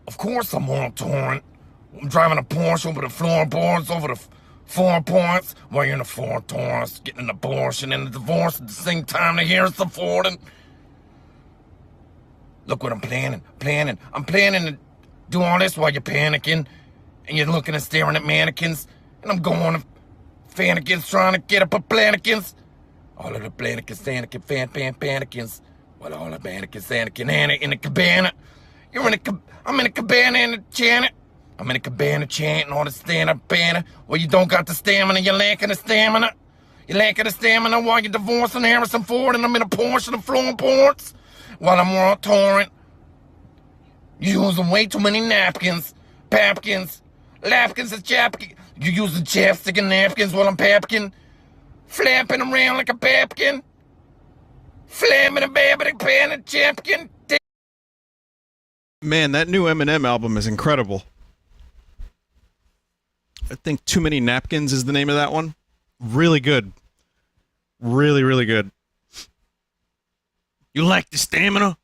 Of course I'm on torrent. I'm driving a Porsche over the floorboards, over the 4 points, while you're in the 4 torrents, getting an abortion and a divorce at the same time to hear us affording. Look what I'm planning. I'm planning to do all this while you're panicking, and you're looking and staring at mannequins, and I'm going to Fannikins trying to get up a Planikins. All of the Planikins, Anakin, Panikins. Well, all the Panikins, Anakin, Anna in the cabana. I'm in a cabana in the Janet. I'm in a cabana chanting all the stand-up banner. Well, you don't got the stamina, you're lacking the stamina. You're lacking the stamina while you're divorcing Harrison Ford, and I'm in a Porsche and floorboards while I'm on torrent. You're using way too many napkins, papkins, lapkins and chapkins. You're using chapstick and napkins while I'm papkin, flapping around like a papkin, flamming a babbiting pan and chapkin. Man, that new Eminem album is incredible. I think Too Many Napkins is the name of that one. Really good. Really, really good. You like the stamina?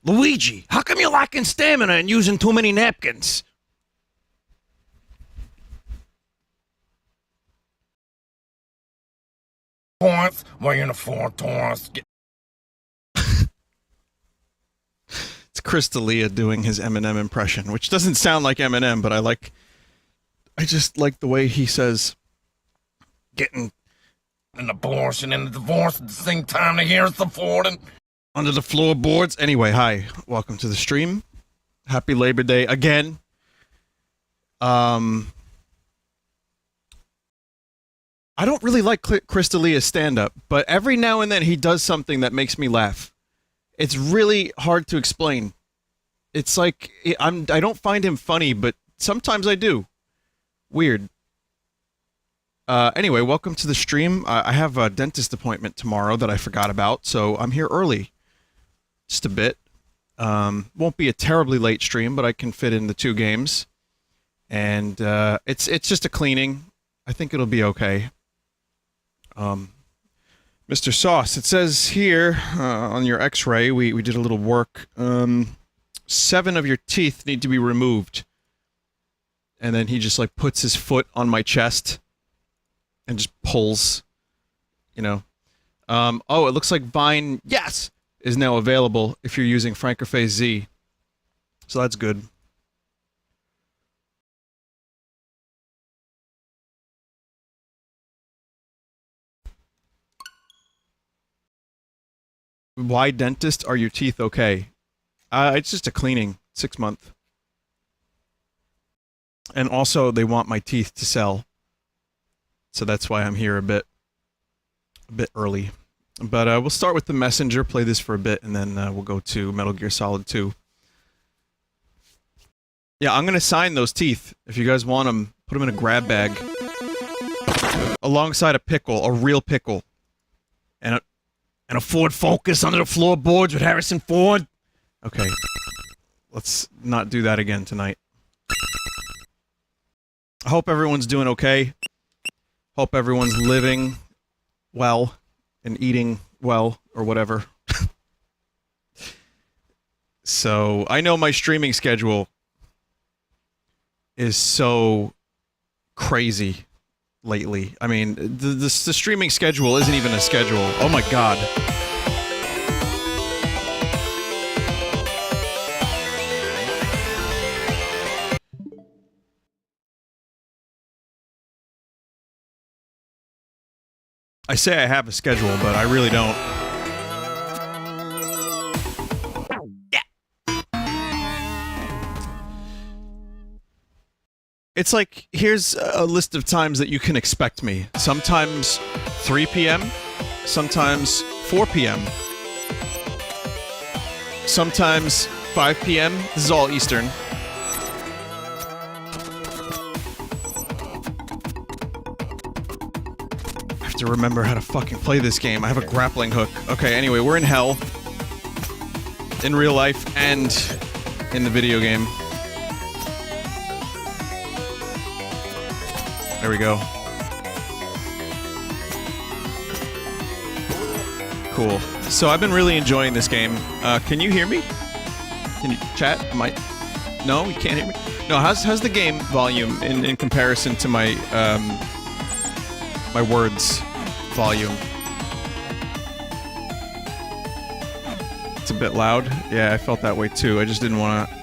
Luigi, how come you're lacking stamina and using too many napkins? Points while you're in the 4 torrents. It's Chris D'Elia doing his Eminem impression, which doesn't sound like Eminem, but I just like the way he says, getting an abortion and a divorce at the same time to hear us affording. Under the floorboards. Anyway, hi. Welcome to the stream. Happy Labor Day again. I don't really like Chris D'Elia's stand-up, but every now and then he does something that makes me laugh. It's really hard to explain. It's like, I don't find him funny, but sometimes I do. Weird. Anyway, welcome to the stream. I have a dentist appointment tomorrow that I forgot about, so I'm here early. Just a bit. Won't be a terribly late stream, but I can fit in the 2 games. And it's just a cleaning. I think it'll be okay. Mr. Sauce, it says here on your x-ray, we did a little work. 7 of your teeth need to be removed. And then he just like puts his foot on my chest and just pulls, you know. Oh, it looks like Vine, yes, is now available if you're using Frankerface Z. So that's good. Why, dentist? Are your teeth okay? It's just a cleaning, 6 month. And also, they want my teeth to sell. So that's why I'm here a bit early. But we'll start with the Messenger, play this for a bit, and then we'll go to Metal Gear Solid 2. Yeah, I'm gonna sign those teeth. If you guys want them, put them in a grab bag. Alongside a pickle, a real pickle. And a Ford Focus under the floorboards with Harrison Ford. Okay. Let's not do that again tonight. I hope everyone's doing okay. Hope everyone's living well and eating well or whatever. So, I know my streaming schedule is so crazy lately. I mean, the streaming schedule isn't even a schedule. Oh my god. I say I have a schedule, but I really don't. It's like, here's a list of times that you can expect me. Sometimes 3 p.m., sometimes 4 p.m., sometimes 5 p.m. This is all Eastern. I have to remember how to fucking play this game. I have a grappling hook. Okay, anyway, we're in hell. In real life and in the video game. There we go. Cool. So I've been really enjoying this game. Can you hear me? Can you chat? No, you can't hear me? No, how's the game volume in comparison to my, my words volume? It's a bit loud. Yeah, I felt that way too. I just didn't want to...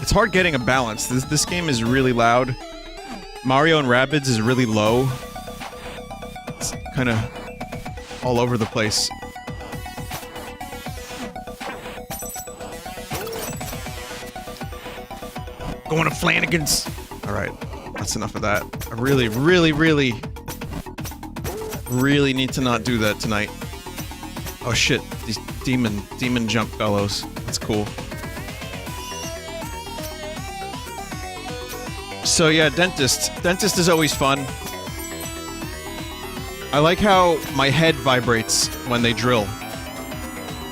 It's hard getting a balance. This game is really loud. Mario and Rabbids is really low. It's kind of all over the place. Going to Flanagan's. Alright, that's enough of that. I really need to not do that tonight. Oh shit, these demon jump fellows. That's cool. So yeah, dentist. Dentist is always fun. I like how my head vibrates when they drill.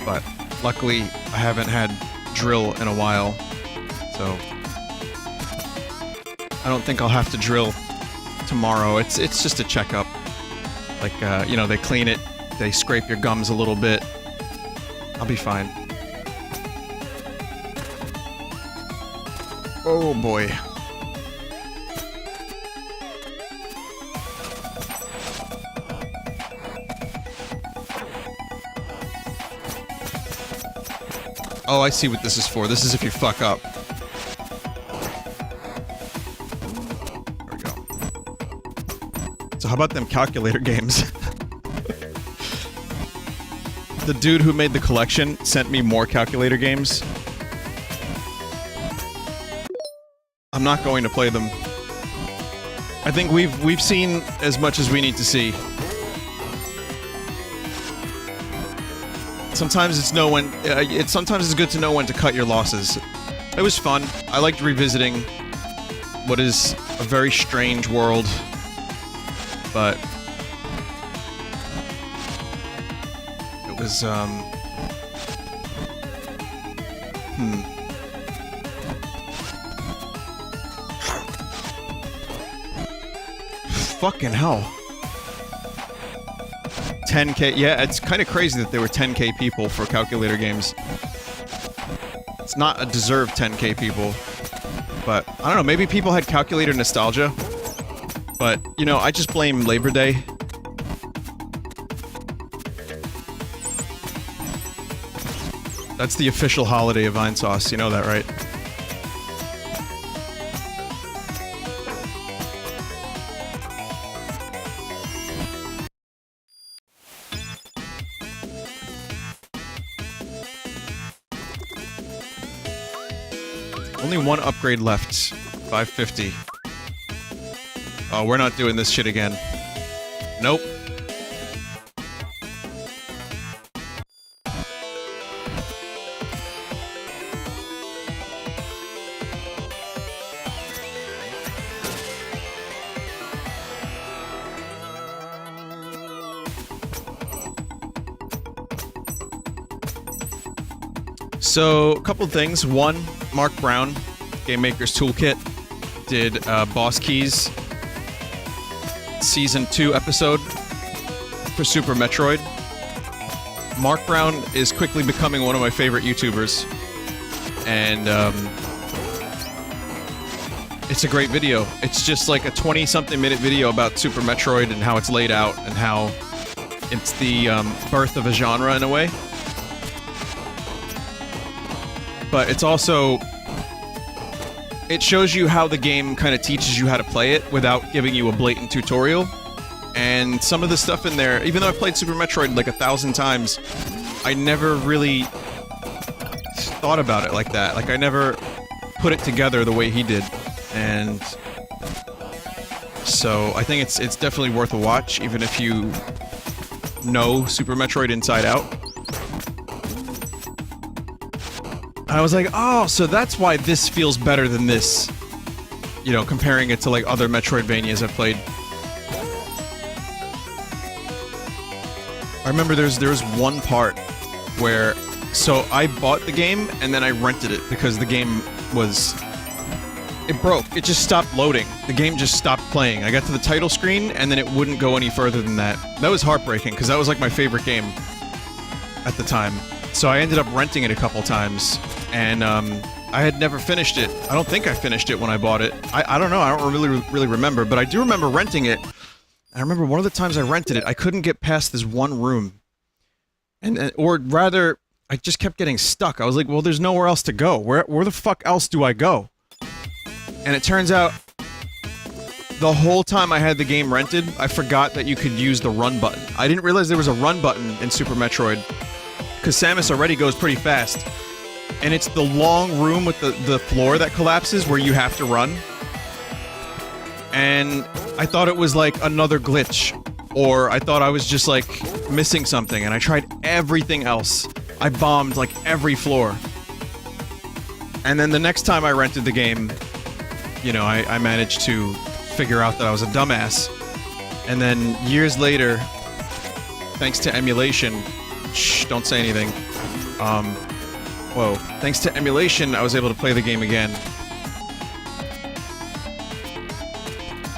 But luckily, I haven't had drill in a while. So I don't think I'll have to drill tomorrow. It's just a checkup. Like, you know, they clean it, they scrape your gums a little bit. I'll be fine. Oh boy. Oh, I see what this is for. This is if you fuck up. There we go. So how about them calculator games? The dude who made the collection sent me more calculator games. I'm not going to play them. I think we've seen as much as we need to see. Sometimes it's sometimes it's good to know when to cut your losses. It was fun. I liked revisiting what is a very strange world, but it was Fucking hell. 10k, yeah, it's kind of crazy that there were 10k people for calculator games. It's not a deserved 10k people, but I don't know, maybe people had calculator nostalgia, but, you know, I just blame Labor Day. That's the official holiday of Vinesauce, you know that, right? Only one upgrade left. 550. Oh, we're not doing this shit again. Nope. So, a couple things. One, Mark Brown, Game Maker's Toolkit, did Boss Keys Season 2 episode for Super Metroid. Mark Brown is quickly becoming one of my favorite YouTubers, and it's a great video. It's just like a 20-something minute video about Super Metroid and how it's laid out and how it's the birth of a genre in a way. But it's also... it shows you how the game kind of teaches you how to play it without giving you a blatant tutorial. And some of the stuff in there, even though I've played Super Metroid like 1,000 times, I never really thought about it like that. Like, I never put it together the way he did. And so I think it's definitely worth a watch, even if you know Super Metroid inside out. I was like, oh, so that's why this feels better than this. You know, comparing it to, like, other Metroidvanias I've played. I remember there was one part where... so, I bought the game, and then I rented it, because the game was... it broke. It just stopped loading. The game just stopped playing. I got to the title screen, and then it wouldn't go any further than that. That was heartbreaking, because that was, like, my favorite game at the time. So I ended up renting it a couple times. and I had never finished it. I don't think I finished it when I bought it. I don't know. I don't really remember, but I do remember renting it. I remember one of the times I rented it, I couldn't get past this one room, or rather, I just kept getting stuck. I was like, well, there's nowhere else to go. Where the fuck else do I go? And it turns out, the whole time I had the game rented, I forgot that you could use the run button. I didn't realize there was a run button in Super Metroid, because Samus already goes pretty fast. And it's the long room with the floor that collapses where you have to run. And I thought it was like another glitch, or I thought I was just like missing something, and I tried everything else. I bombed like every floor. And then the next time I rented the game, you know, I managed to figure out that I was a dumbass. And then years later, thanks to emulation, shh, don't say anything. Whoa. Thanks to emulation, I was able to play the game again.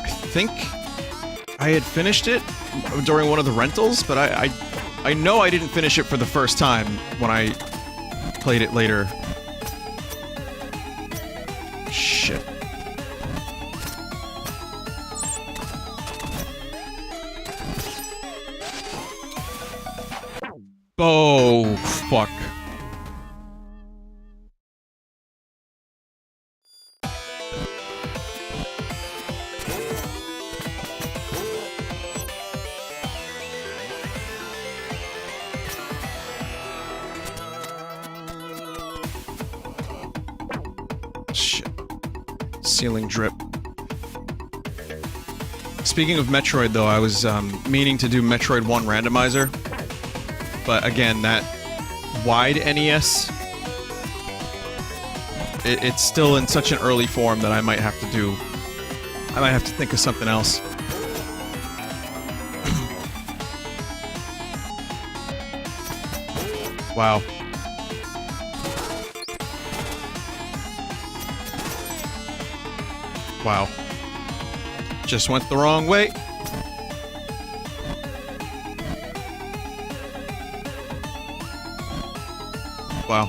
I think I had finished it during one of the rentals, but I know I didn't finish it for the first time when I played it later. Shit. Oh, fuck. Shit. Ceiling drip. Speaking of Metroid, though, I was meaning to do Metroid 1 randomizer. But again, that wide NES, it's still in such an early form that I might have to think of something else. Wow. Wow. Just went the wrong way. Wow.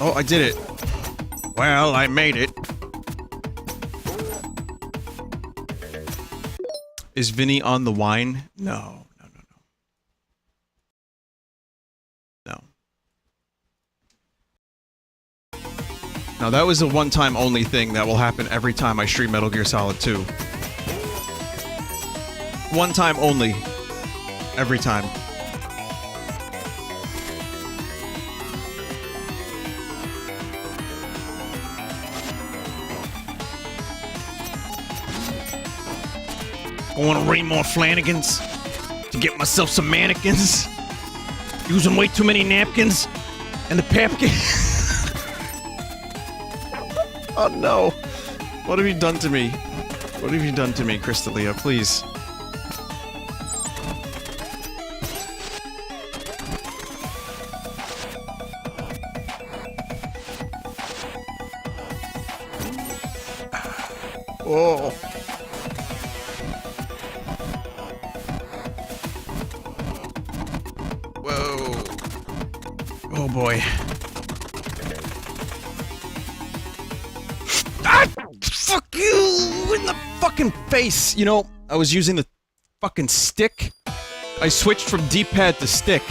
Oh, I did it. Well, I made it. Is Vinny on the wine? No. Now that was a one-time only thing that will happen every time I stream Metal Gear Solid 2. One time only. Every time. Going to raid more Flanagans to get myself some mannequins. Using way too many napkins and the papkin. Oh no! What have you done to me? What have you done to me, Crystalia? Please. Oh. Whoa. Oh boy. Fuck you in the fucking face! You know, I was using the fucking stick. I switched from D-pad to stick.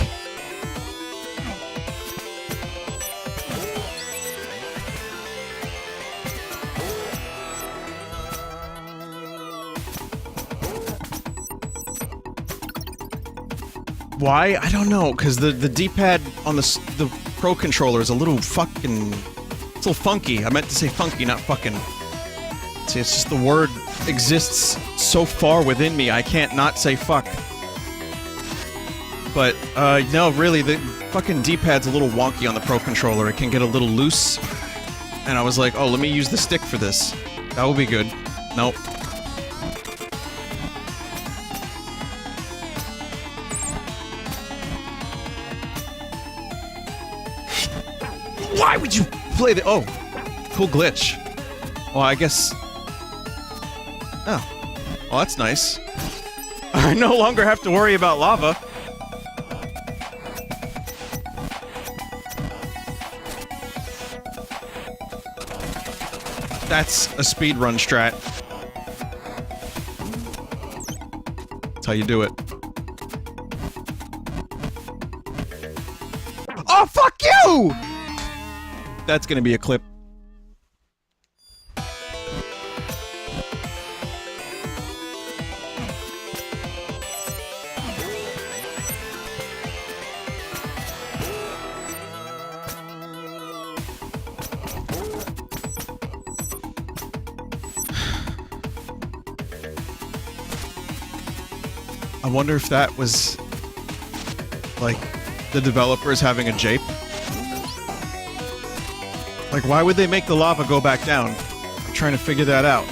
Why? I don't know, because the D-pad on the Pro controller is a little fucking... It's a little funky. I meant to say funky, not fucking... See, it's just the word exists so far within me, I can't not say fuck. But, no, really, the fucking D-pad's a little wonky on the Pro controller. It can get a little loose. And I was like, oh, let me use the stick for this. That will be good. Nope. Why would you play the... Oh, cool glitch. Well, I guess... Oh. Well, that's nice. I no longer have to worry about lava. That's a speedrun strat. That's how you do it. Oh, fuck you! That's gonna be a clip. I wonder if that was, like, the developers having a jape. Like, why would they make the lava go back down? I'm trying to figure that out.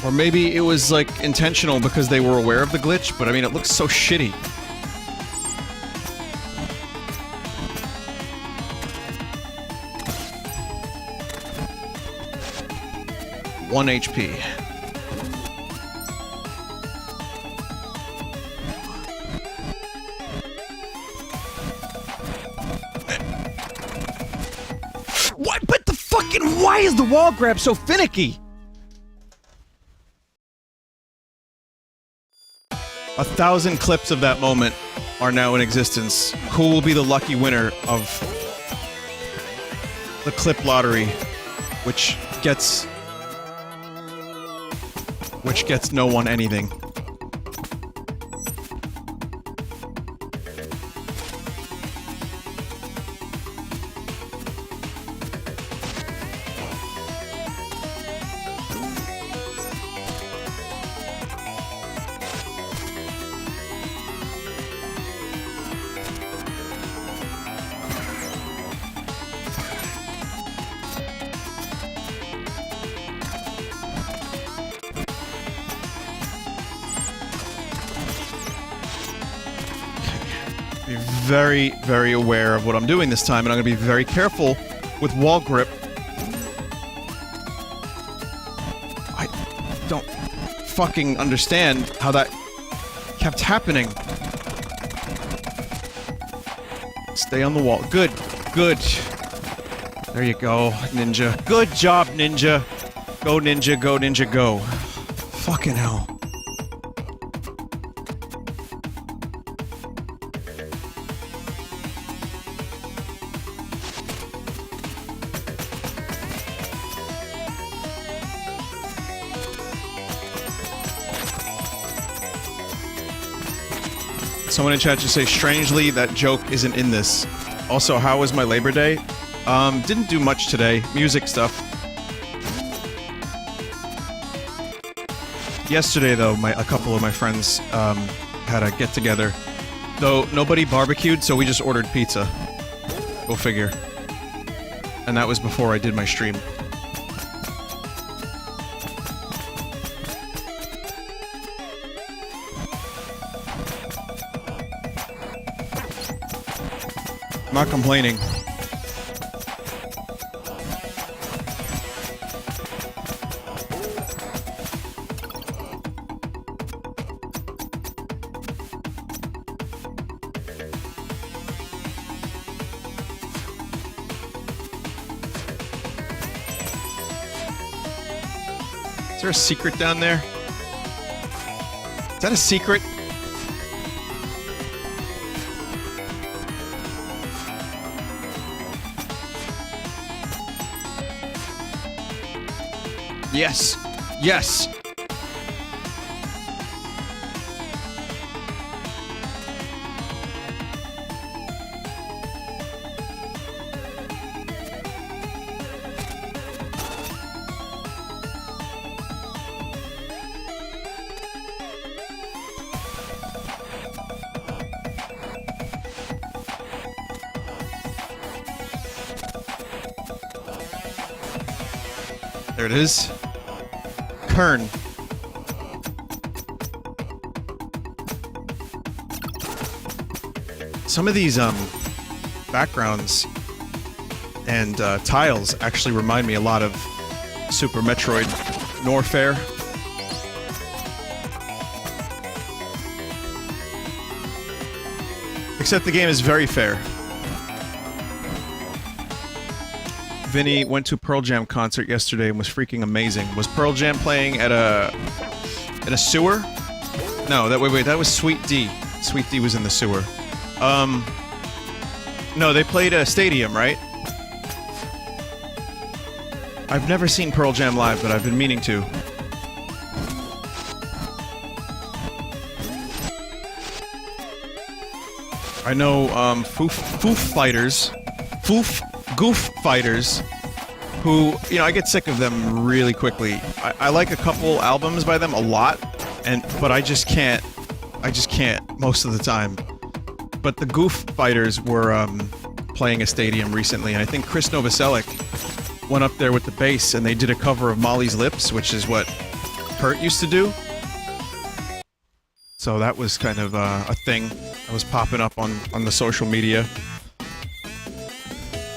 Or maybe it was, like, intentional because they were aware of the glitch, but I mean, it looks so shitty. One HP. What? But the fucking... Why is the wall grab so finicky? 1,000 clips of that moment are now in existence. Who will be the lucky winner of the clip lottery, which gets no one anything. Be very, very aware of what I'm doing this time, and I'm gonna be very careful with wall grip. I don't fucking understand how that kept happening. Stay on the wall. Good. Good. There you go, Ninja. Good job, Ninja. Go, Ninja. Go, Ninja. Go. Fucking hell. Someone in chat just say, strangely, that joke isn't in this. Also, how was my Labor Day? Didn't do much today. Music stuff. Yesterday, though, a couple of my friends, had a get-together. Though, nobody barbecued, so we just ordered pizza. Go figure. And that was before I did my stream. I'm not complaining. Is there a secret down there? Is that a secret? Yes! Yes! There it is. Kern. Some of these backgrounds and tiles actually remind me a lot of Super Metroid Norfair. Except the game is very fair. Vinny went to Pearl Jam concert yesterday and was freaking amazing. Was Pearl Jam playing at a sewer? No, wait, that was Sweet D. Sweet D was in the sewer. No, they played a stadium, right? I've never seen Pearl Jam live, but I've been meaning to. I know, Goof Fighters, who, you know, I get sick of them really quickly. I like a couple albums by them a lot, but I just can't most of the time. But the Goof Fighters were, playing a stadium recently, and I think Chris Novoselic went up there with the bass, and they did a cover of Molly's Lips, which is what Kurt used to do. So that was kind of, a thing that was popping up on the social media.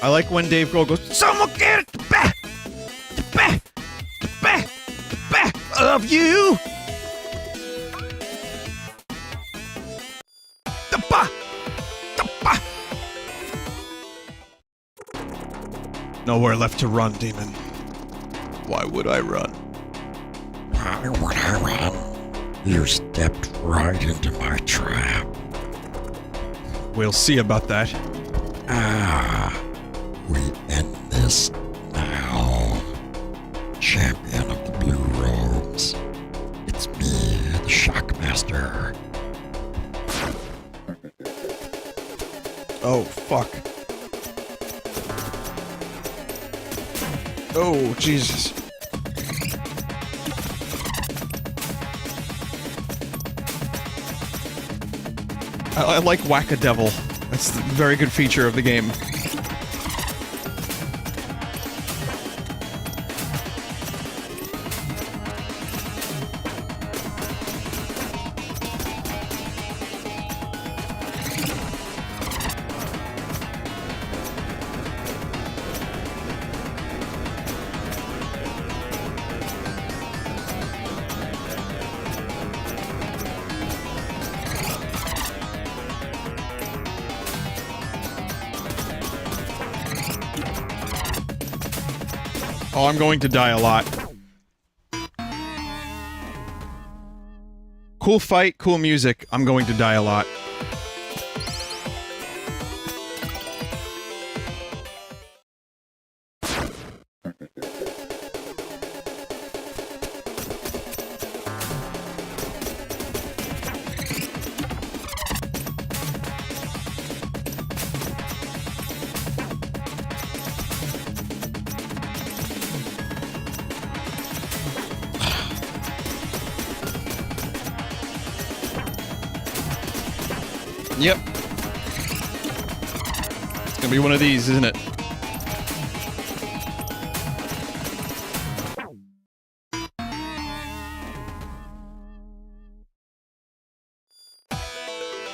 I like when Dave Grohl goes, "Someone get it! The back! The back! The back! The back of you! The ba! The ba!" Nowhere left to run, demon. Why would I run? Why would I run? You stepped right into my trap. We'll see about that. We end this now. Champion of the Blue Robes. It's me, the Shockmaster. Oh, fuck. Oh, Jesus. I like Whack-a-Devil. That's a very good feature of the game. Oh, I'm going to die a lot. Cool fight, cool music. I'm going to die a lot. Yep. It's gonna be one of these, isn't it?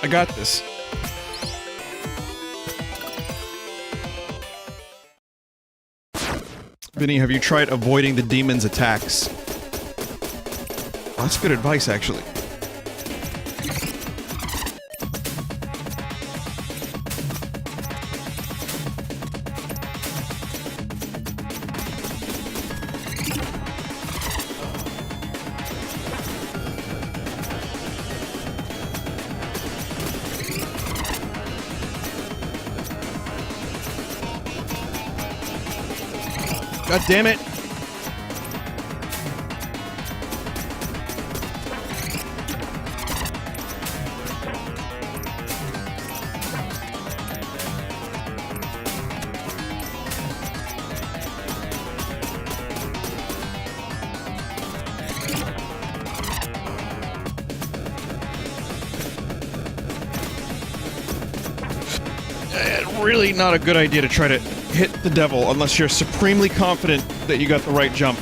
I got this. Vinny, have you tried avoiding the demon's attacks? Well, that's good advice, actually. God damn it! Really not a good idea to try to hit the devil unless you're supremely confident that you got the right jump.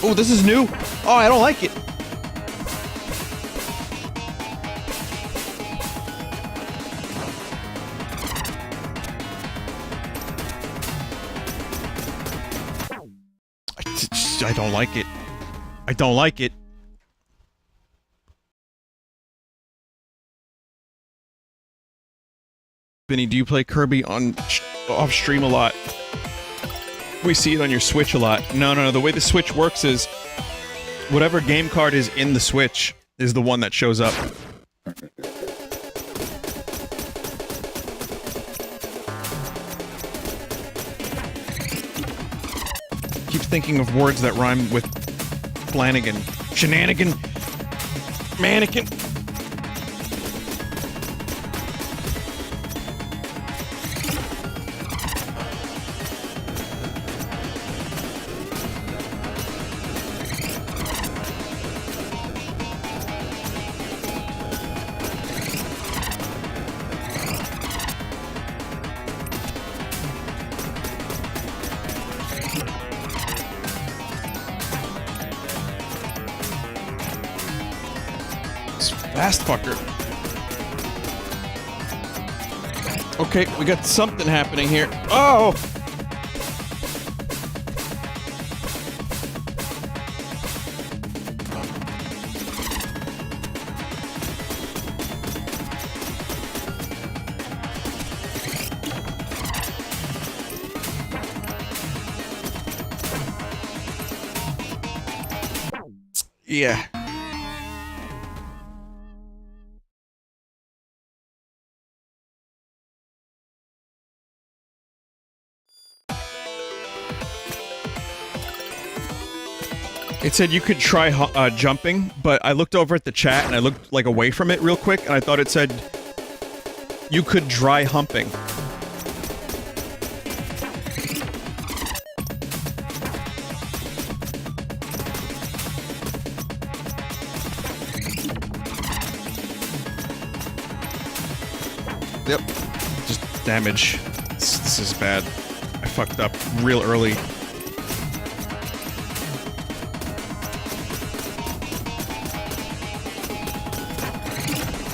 Oh, this is new. Oh, I don't like it. I don't like it. I don't like it. Vinny, do you play Kirby on off stream a lot? We see it on your Switch a lot. No. The way the Switch works is whatever game card is in the Switch is the one that shows up. Keep thinking of words that rhyme with Flanagan. Shenanigan. Mannequin. Fast fucker. Okay, we got something happening here. Oh! Yeah. It said you could try jumping, but I looked over at the chat and I looked like away from it real quick and I thought it said you could dry humping. Yep. Just damage. This is bad. I fucked up real early.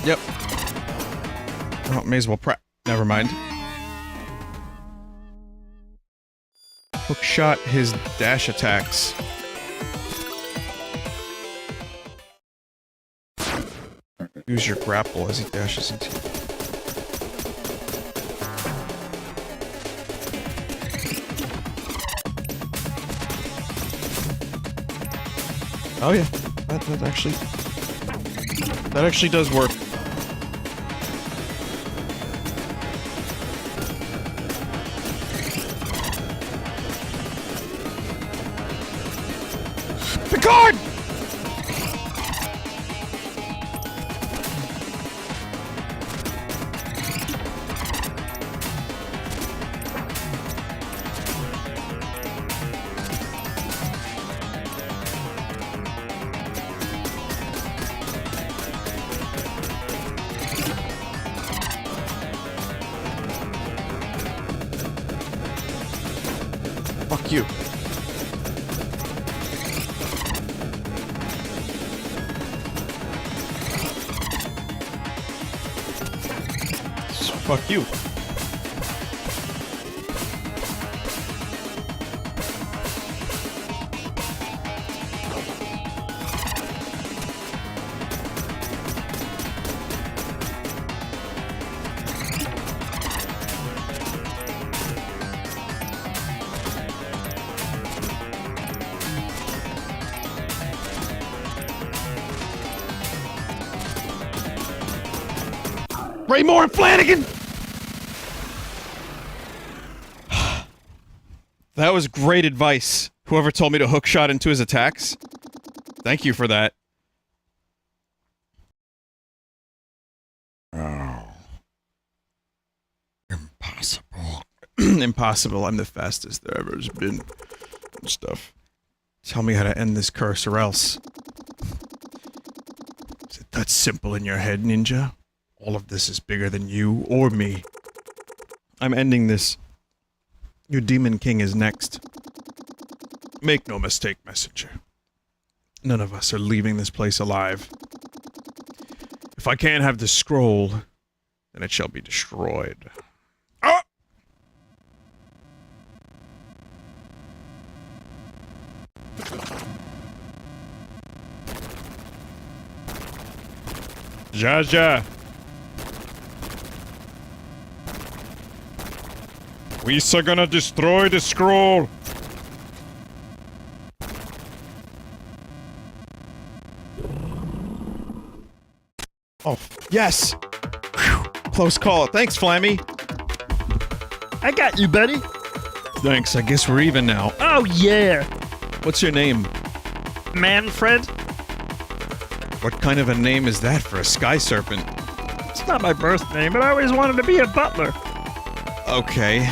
Yep. Oh, may as well never mind. Hook shot his dash attacks. Use your grapple as he dashes into you. Oh yeah, that actually does work. Picard! Fuck you. Fuck you. Raymore and Flanagan! That was great advice. Whoever told me to hook shot into his attacks. Thank you for that. Oh. Impossible. Impossible. I'm the fastest there ever has been. And stuff. Tell me how to end this curse or else. Is it that simple in your head, ninja? All of this is bigger than you or me. I'm ending this. Your Demon King is next. Make no mistake, Messenger. None of us are leaving this place alive. If I can't have the scroll, then it shall be destroyed. Ah! Jaja. We're gonna destroy the scroll. Oh, yes. Whew. Close call. Thanks, Flammy. I got you, buddy. Thanks. I guess we're even now. Oh, yeah. What's your name? Manfred? What kind of a name is that for a sky serpent? It's not my birth name, but I always wanted to be a butler. Okay.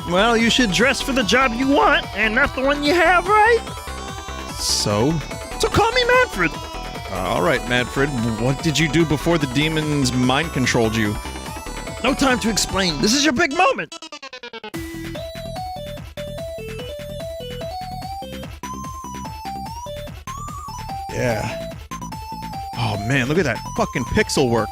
Well, you should dress for the job you want, and not the one you have, right? So call me Manfred. Alright, Manfred. What did you do before the demons mind controlled you? No time to explain. This is your big moment. Yeah. Oh man, look at that fucking pixel work.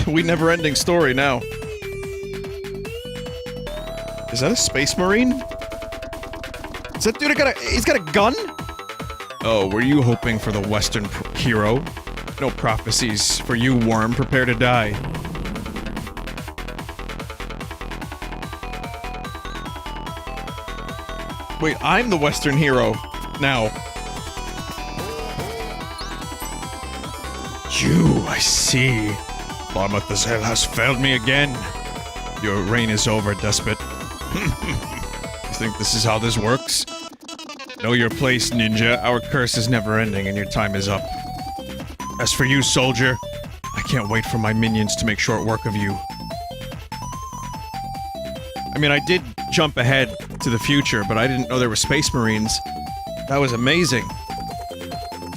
We never-ending story now. Is that a space marine? Is that dude he's got a gun? Oh, were you hoping for the Western hero? No prophecies for you, worm. Prepare to die. Wait, I'm the Western hero now. You, I see. Barmouth as hell has failed me again. Your reign is over, despot. You think this is how this works? Know your place, ninja. Our curse is never ending and your time is up. As for you, soldier, I can't wait for my minions to make short work of you. I mean, I did jump ahead to the future, but I didn't know there were space marines. That was amazing.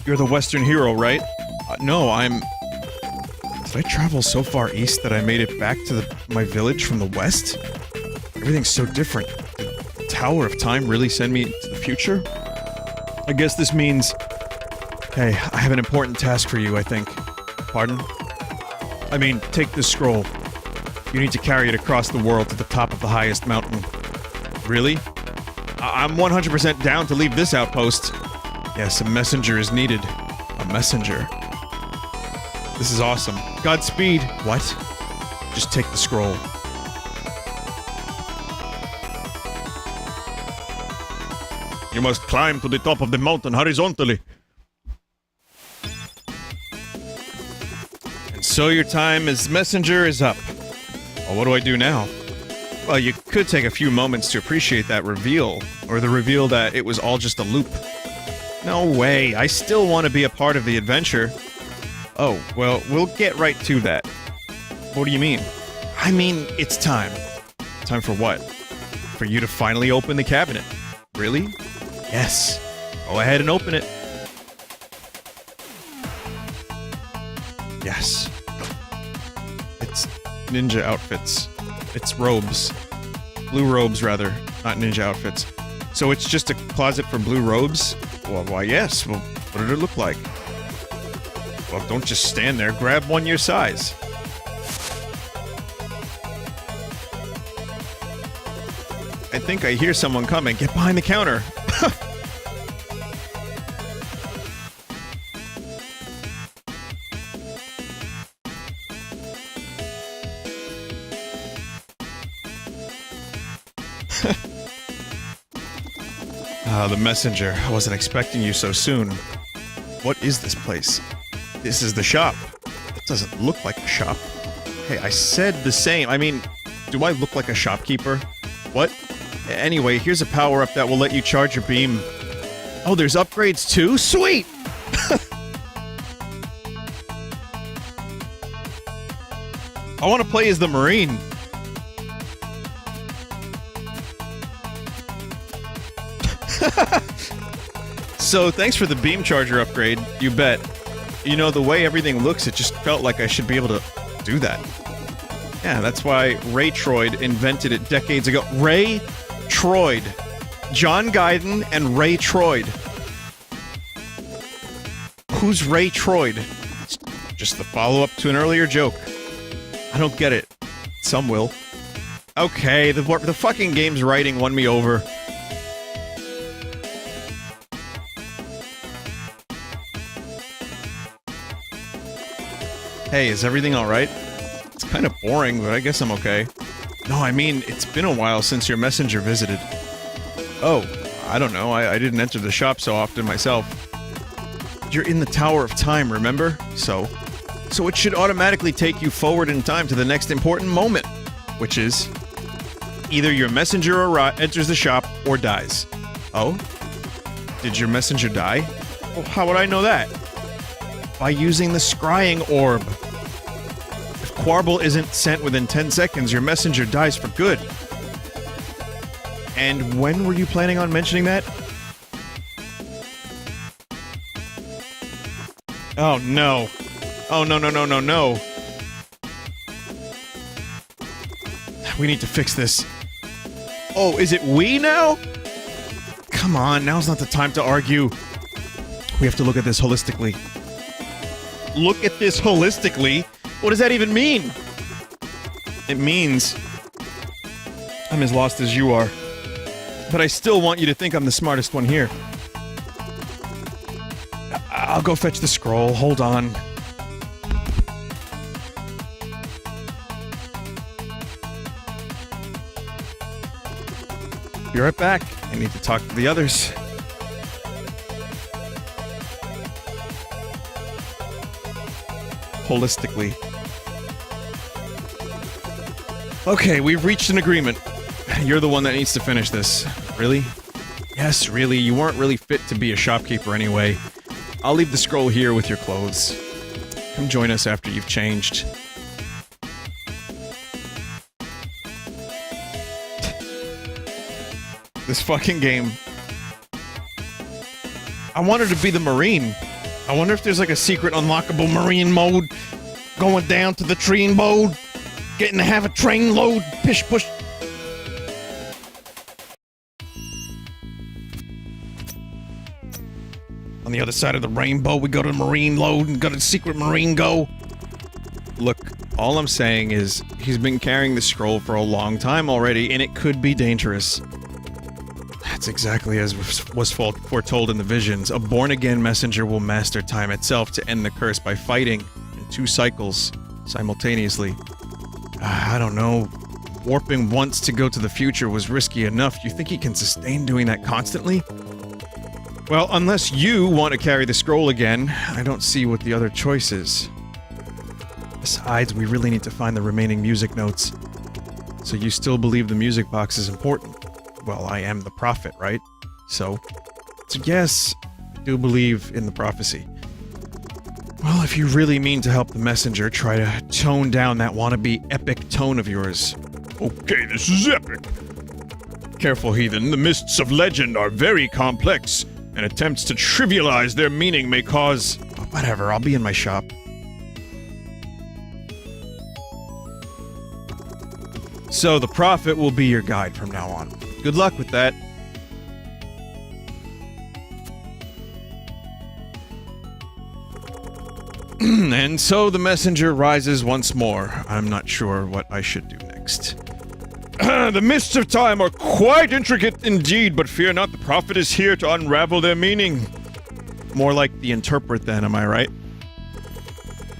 You're the Western hero, right? No, I'm... Did I travel so far east that I made it back to my village from the west? Everything's so different. Did the Tower of Time really send me to the future? I guess this means... Hey, I have an important task for you, I think. Pardon? I mean, take this scroll. You need to carry it across the world to the top of the highest mountain. Really? I'm 100% down to leave this outpost. Yes, a messenger is needed. A messenger. This is awesome. Godspeed. What? Just take the scroll. You must climb to the top of the mountain horizontally. And so your time as messenger is up. Well, what do I do now? Well, you could take a few moments to appreciate that reveal, or the reveal that it was all just a loop. No way, I still want to be a part of the adventure. Oh, well, we'll get right to that. What do you mean? I mean, it's time. Time for what? For you to finally open the cabinet. Really? Yes. Go ahead and open it. Yes. It's ninja outfits. It's robes. Blue robes, rather. Not ninja outfits. So it's just a closet for blue robes? Well, why, yes. Well, what did it look like? Well, don't just stand there. Grab one your size. I think I hear someone coming. Get behind the counter. The messenger. I wasn't expecting you so soon. What is this place? This is the shop. It doesn't look like a shop. Hey, I said the same. I mean, do I look like a shopkeeper? What? Anyway, here's a power-up that will let you charge your beam. Oh, there's upgrades too? Sweet! I want to play as the Marine. So, thanks for the beam charger upgrade, you bet. You know, the way everything looks, it just felt like I should be able to do that. Yeah, that's why Ray Troid invented it decades ago. Ray Troid. John Gaiden and Ray Troid. Who's Ray Troid? It's just the follow-up to an earlier joke. I don't get it. Some will. Okay, the fucking game's writing won me over. Hey, is everything alright? It's kind of boring, but I guess I'm okay. No, I mean, it's been a while since your messenger visited. Oh, I don't know. I didn't enter the shop so often myself. You're in the Tower of Time, remember? So it should automatically take you forward in time to the next important moment, which is either your messenger enters the shop or dies. Oh? Did your messenger die? Well, how would I know that? By using the scrying orb. If Quarble isn't sent within 10 seconds, your messenger dies for good. And when were you planning on mentioning that? Oh no. Oh no no no no no. We need to fix this. Oh, is it we now? Come on, now's not the time to argue. We have to look at this holistically. Look at this holistically? What does that even mean? It means I'm as lost as you are. But I still want you to think I'm the smartest one here. I'll go fetch the scroll. Hold on. Be right back. I need to talk to the others. Holistically. Okay, we've reached an agreement. You're the one that needs to finish this. Really? Yes, really. You weren't really fit to be a shopkeeper anyway. I'll leave the scroll here with your clothes. Come join us after you've changed. This fucking game. I wanted to be the Marine. I wonder if there's like a secret unlockable Marine mode. Going down to the train mode. Getting to have a train load. Pish push. On the other side of the rainbow, we go to the Marine load and go to secret Marine go. Look, all I'm saying is, he's been carrying the scroll for a long time already, and it could be dangerous. That's exactly as was foretold in the visions. A born-again messenger will master time itself to end the curse by fighting in 2 cycles simultaneously. I don't know. Warping once to go to the future was risky enough. You think he can sustain doing that constantly? Well, unless you want to carry the scroll again, I don't see what the other choice is. Besides, we really need to find the remaining music notes. So you still believe the music box is important? Well, I am the prophet, right? So yes, I do believe in the prophecy. Well, if you really mean to help the messenger, try to tone down that wannabe epic tone of yours. Okay, this is epic. Careful, heathen. The mists of legend are very complex, and attempts to trivialize their meaning may cause... Oh, whatever, I'll be in my shop. So the prophet will be your guide from now on. Good luck with that. And so the messenger rises once more. I'm not sure what I should do next. The mists of time are quite intricate indeed, but fear not, the prophet is here to unravel their meaning. More like the interpret then, am I right?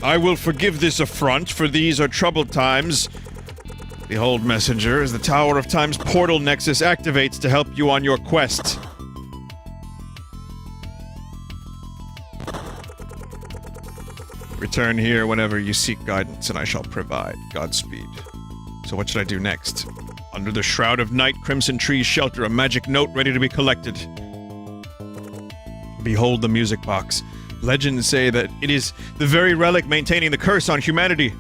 I will forgive this affront, for these are troubled times. Behold, messenger, as the Tower of Time's portal nexus activates to help you on your quest. Return here whenever you seek guidance, and I shall provide. Godspeed. So what should I do next? Under the shroud of night, crimson trees shelter a magic note ready to be collected. Behold the music box. Legends say that it is the very relic maintaining the curse on humanity.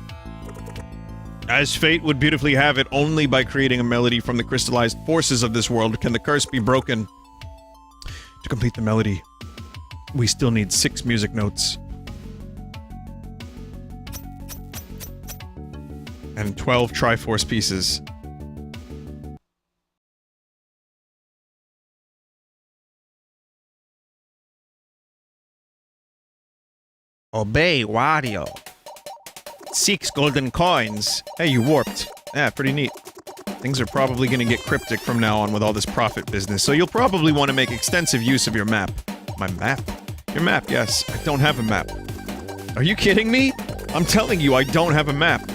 As fate would beautifully have it, only by creating a melody from the crystallized forces of this world can the curse be broken. To complete the melody, we still need 6 music notes. And 12 Triforce pieces. Obey Wario. 6 golden coins. Hey, you warped. Yeah, pretty neat. Things are probably gonna get cryptic from now on with all this profit business, so you'll probably want to make extensive use of your map. My map? Your map, yes. I don't have a map. Are you kidding me? I'm telling you, I don't have a map.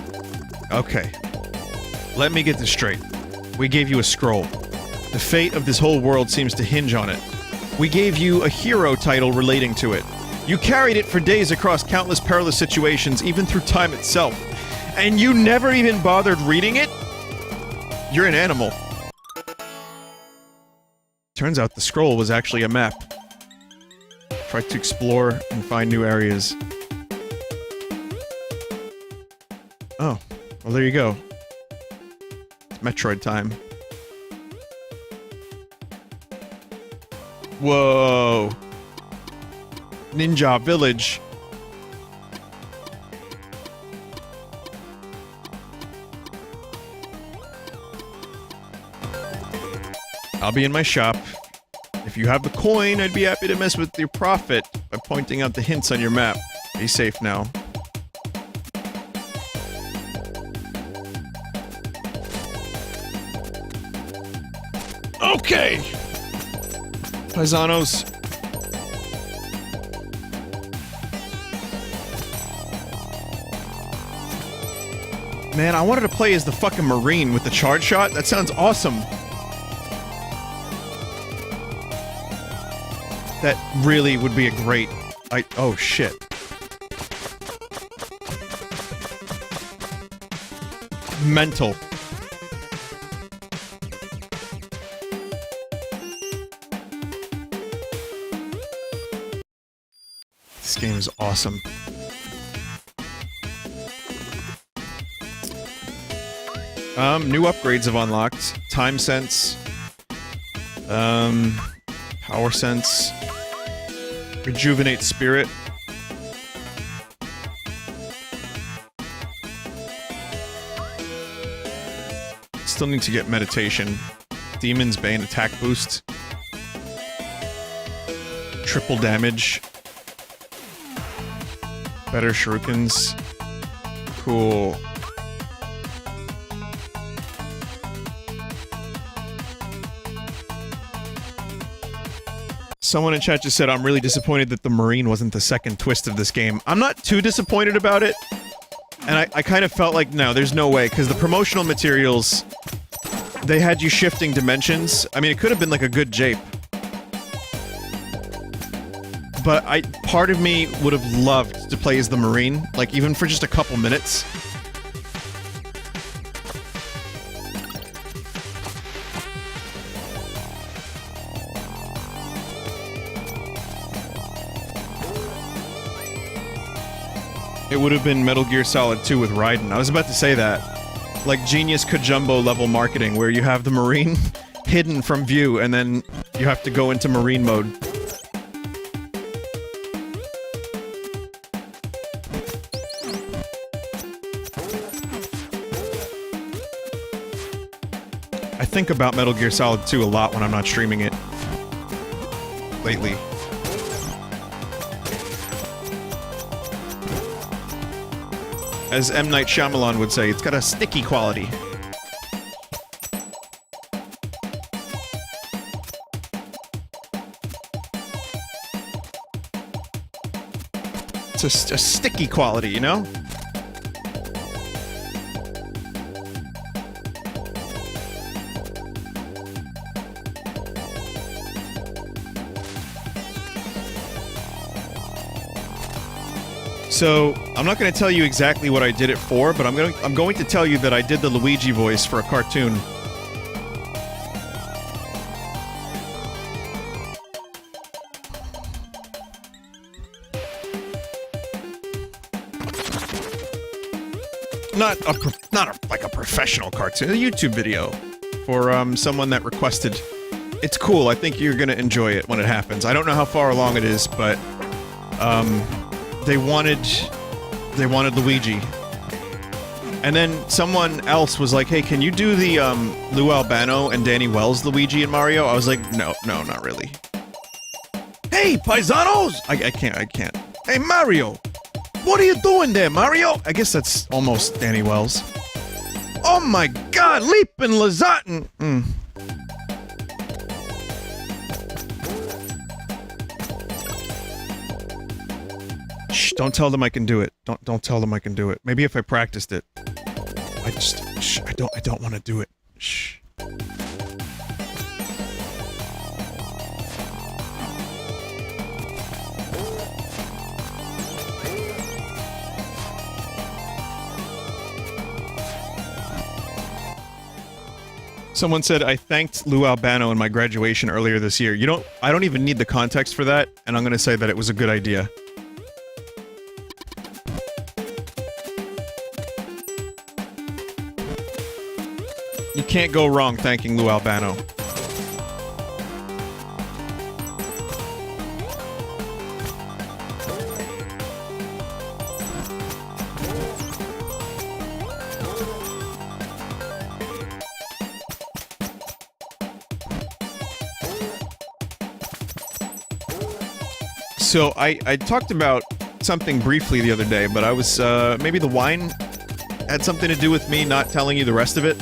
Okay. Let me get this straight. We gave you a scroll. The fate of this whole world seems to hinge on it. We gave you a hero title relating to it. You carried it for days across countless perilous situations, even through time itself. And you never even bothered reading it? You're an animal. Turns out the scroll was actually a map. Try to explore and find new areas. Oh. Well, there you go. It's Metroid time. Whoa. Ninja Village. I'll be in my shop. If you have the coin, I'd be happy to mess with your profit by pointing out the hints on your map. Be safe now. Okay! Paisanos. Man, I wanted to play as the fucking Marine with the charge shot. That sounds awesome. That really would be a great... oh, shit. Mental. This game is awesome. New upgrades have unlocked. Time Sense. Power Sense. Rejuvenate Spirit. Still need to get Meditation. Demon's Bane attack boost. Triple damage. Better shurikens. Cool. Someone in chat just said, I'm really disappointed that the Marine wasn't the second twist of this game. I'm not too disappointed about it. And I kind of felt like, no, there's no way, because the promotional materials, they had you shifting dimensions. I mean, it could have been like a good jape. But part of me would have loved to play as the Marine, like even for just a couple minutes. It would have been Metal Gear Solid 2 with Raiden. I was about to say that. Like Genius Kajumbo level marketing, where you have the Marine hidden from view, and then you have to go into Marine mode. I think about Metal Gear Solid 2 a lot when I'm not streaming it. Lately. As M. Night Shyamalan would say, it's got a sticky quality. It's a sticky quality, you know? So, I'm not going to tell you exactly what I did it for, but I'm going to tell you that I did the Luigi voice for a cartoon. Not like a professional cartoon, a YouTube video for someone that requested. It's cool. I think you're going to enjoy it when it happens. I don't know how far along it is, but They wanted Luigi. And then someone else was like, hey, can you do the, Lou Albano and Danny Wells Luigi in Mario? I was like, no, not really. Hey, paisanos! I can't. Hey, Mario! What are you doing there, Mario? I guess that's almost Danny Wells. Oh my god, leaping Lazatin! Shh, don't tell them I can do it. Don't tell them I can do it. Maybe if I practiced it. Shh, I don't want to do it. Shh. Someone said, I thanked Lou Albano in my graduation earlier this year. I don't even need the context for that, and I'm gonna say that it was a good idea. You can't go wrong thanking Lou Albano. So, I talked about something briefly the other day, but I was, maybe the wine had something to do with me not telling you the rest of it.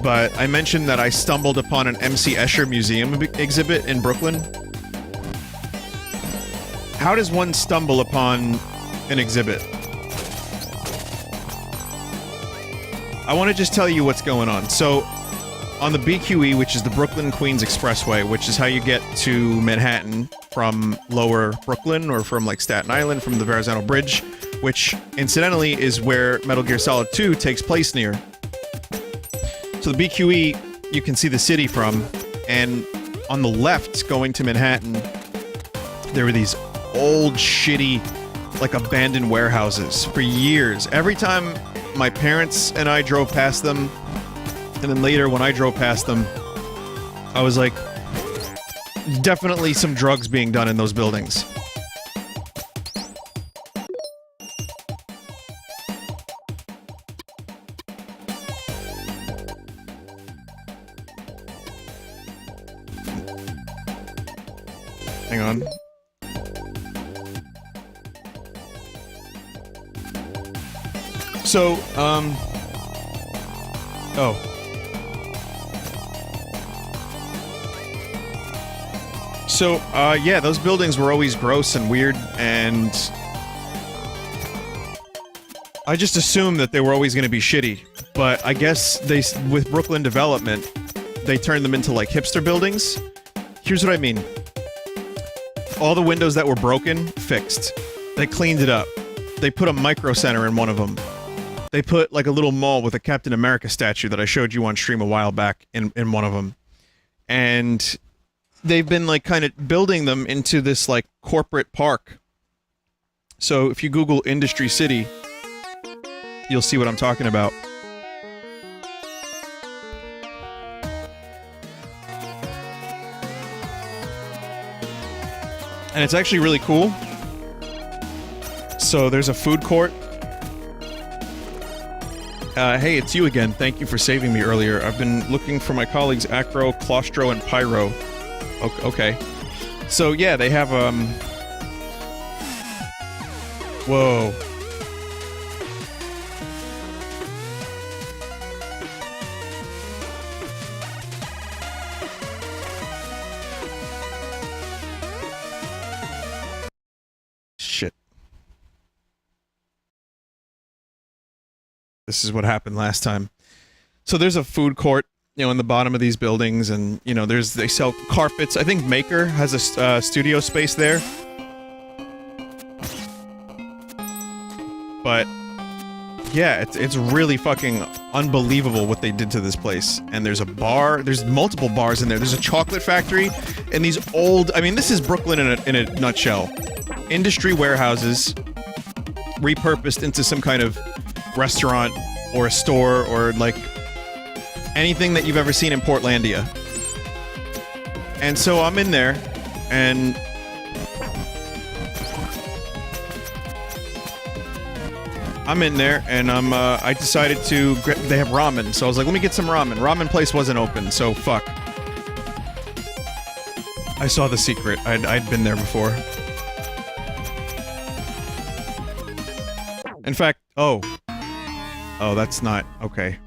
But I mentioned that I stumbled upon an MC Escher museum exhibit in Brooklyn. How does one stumble upon an exhibit? I want to just tell you what's going on. So, on the BQE, which is the Brooklyn Queens Expressway, which is how you get to Manhattan from lower Brooklyn, or from, like, Staten Island, from the Verrazano Bridge, which, incidentally, is where Metal Gear Solid 2 takes place near. So the BQE, you can see the city from, and on the left, going to Manhattan, there were these old, shitty, like, abandoned warehouses for years. Every time my parents and I drove past them, and then later when I drove past them, I was like, definitely some drugs being done in those buildings. Hang on. So, oh. So, yeah, those buildings were always gross and weird, and I just assumed that they were always going to be shitty. But I guess with Brooklyn development, they turned them into, like, hipster buildings. Here's what I mean. All the windows that were broken, fixed. They cleaned it up. They put a micro center in one of them. They put, like, a little mall with a Captain America statue that I showed you on stream a while back in one of them. And they've been, like, kind of building them into this, like, corporate park. So if you Google Industry City, you'll see what I'm talking about. And it's actually really cool. So there's a food court. Hey, it's you again. Thank you for saving me earlier. I've been looking for my colleagues Acro, Claustro, and Pyro. Okay. So yeah, they have, whoa. Shit. This is what happened last time. So there's a food court, you know, in the bottom of these buildings, and, you know, they sell carpets. I think Maker has a studio space there. But yeah, it's really fucking unbelievable what they did to this place. And there's a bar, there's multiple bars in there. There's a chocolate factory, and these old, I mean, this is Brooklyn in a nutshell. Industry warehouses repurposed into some kind of restaurant or a store or, like, anything that you've ever seen in Portlandia. And so I'm in there, and I decided to, they have ramen, so I was like, let me get some ramen. Ramen place wasn't open, so fuck. I saw the secret. I'd been there before. In fact, oh, that's not okay.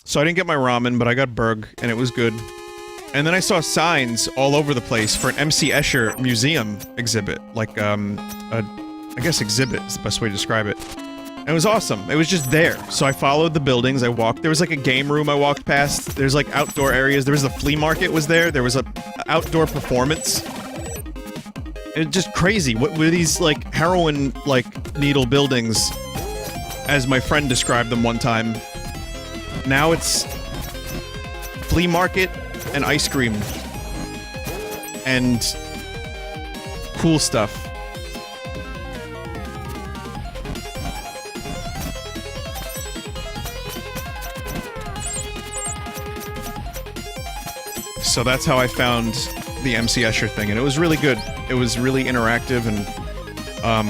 So I didn't get my ramen, but I got burg, and it was good. And then I saw signs all over the place for an MC Escher museum exhibit. Like, I guess exhibit is the best way to describe it. And it was awesome. It was just there. So I followed the buildings, I walked. There was like a game room I walked past. There's like outdoor areas. There was the flea market was there. There was a outdoor performance. It's just crazy. What were these, like, heroin, like, needle buildings, as my friend described them one time. Now it's flea market and ice cream and cool stuff. So that's how I found the MC Escher thing, and it was really good. It was really interactive, and I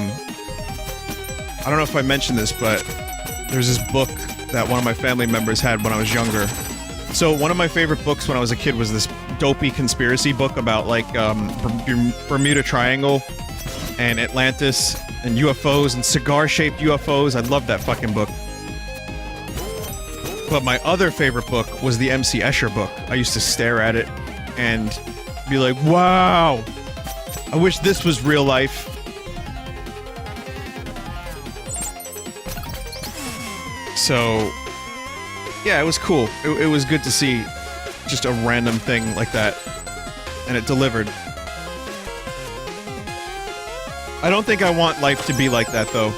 don't know if I mentioned this, but there's this book that one of my family members had when I was younger. So one of my favorite books when I was a kid was this dopey conspiracy book about, like, Bermuda Triangle and Atlantis and UFOs and cigar-shaped UFOs. I loved that fucking book. But my other favorite book was the MC Escher book. I used to stare at it and be like, wow, I wish this was real life. So, yeah, it was cool. It was good to see just a random thing like that. And it delivered. I don't think I want life to be like that, though.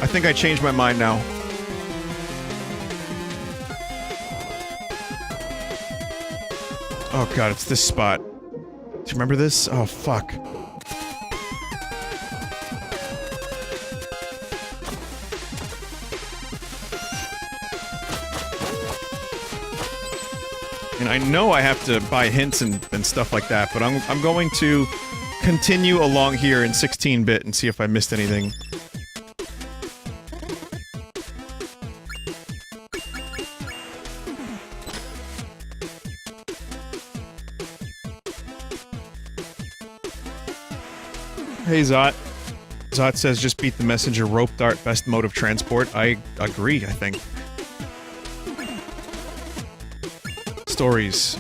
I think I changed my mind now. Oh god, it's this spot. Do you remember this? Oh, fuck. And I know I have to buy hints and stuff like that, but I'm going to continue along here in 16-bit and see if I missed anything. Hey, Zot. Zot says just beat the messenger rope dart, best mode of transport. I agree, I think. Stories.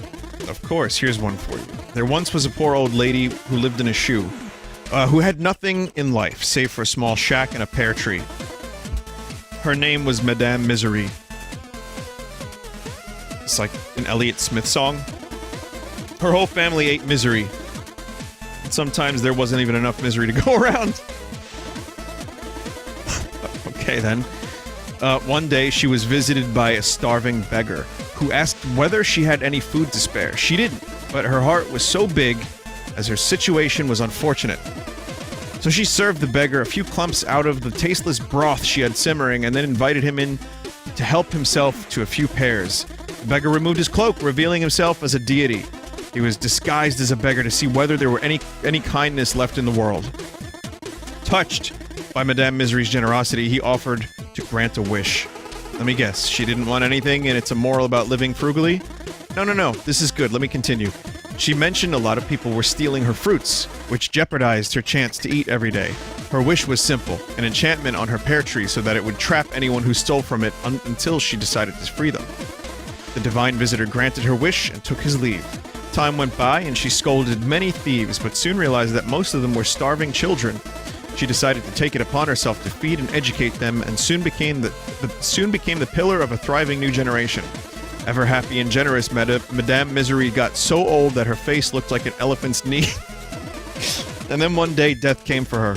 Of course, here's one for you. There once was a poor old lady who lived in a shoe, who had nothing in life save for a small shack and a pear tree. Her name was Madame Misery. It's like an Elliott Smith song. Her whole family ate misery. And sometimes there wasn't even enough misery to go around. Okay, then. One day, she was visited by a starving beggar, who asked whether she had any food to spare. She didn't, but her heart was so big, as her situation was unfortunate. So she served the beggar a few clumps out of the tasteless broth she had simmering, and then invited him in to help himself to a few pears. The beggar removed his cloak, revealing himself as a deity. He was disguised as a beggar to see whether there were any kindness left in the world. Touched by Madame Misery's generosity, he offered to grant a wish. Let me guess, she didn't want anything and it's a moral about living frugally? No, this is good, let me continue. She mentioned a lot of people were stealing her fruits, which jeopardized her chance to eat every day. Her wish was simple, an enchantment on her pear tree so that it would trap anyone who stole from it until she decided to free them. The divine visitor granted her wish and took his leave. Time went by and she scolded many thieves, but soon realized that most of them were starving children. She decided to take it upon herself to feed and educate them, and soon became the pillar of a thriving new generation. Ever happy and generous, Madame Misery got so old that her face looked like an elephant's knee. And then one day, death came for her.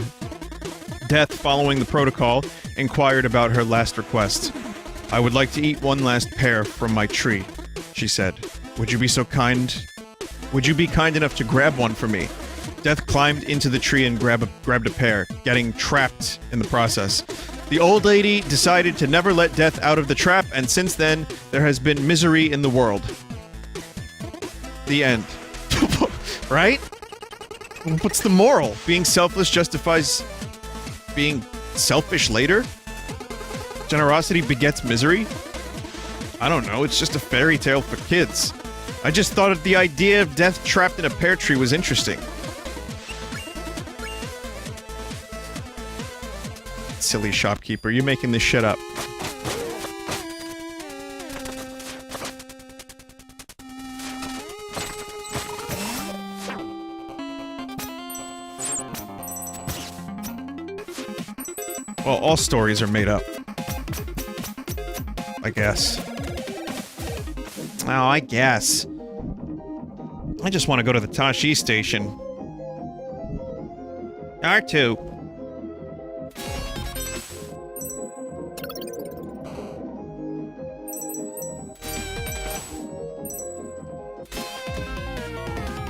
Death, following the protocol, inquired about her last request. "I would like to eat one last pear from my tree," she said. "Would you be so kind? Would you be kind enough to grab one for me?" Death climbed into the tree and grabbed a pear, getting trapped in the process. The old lady decided to never let death out of the trap, and since then, there has been misery in the world. The end. Right? What's the moral? Being selfless justifies being selfish later? Generosity begets misery? I don't know, it's just a fairy tale for kids. I just thought the idea of death trapped in a pear tree was interesting. Silly shopkeeper, you making this shit up. Well, all stories are made up. I guess. Oh, I guess. I just want to go to the Tashi station. R2.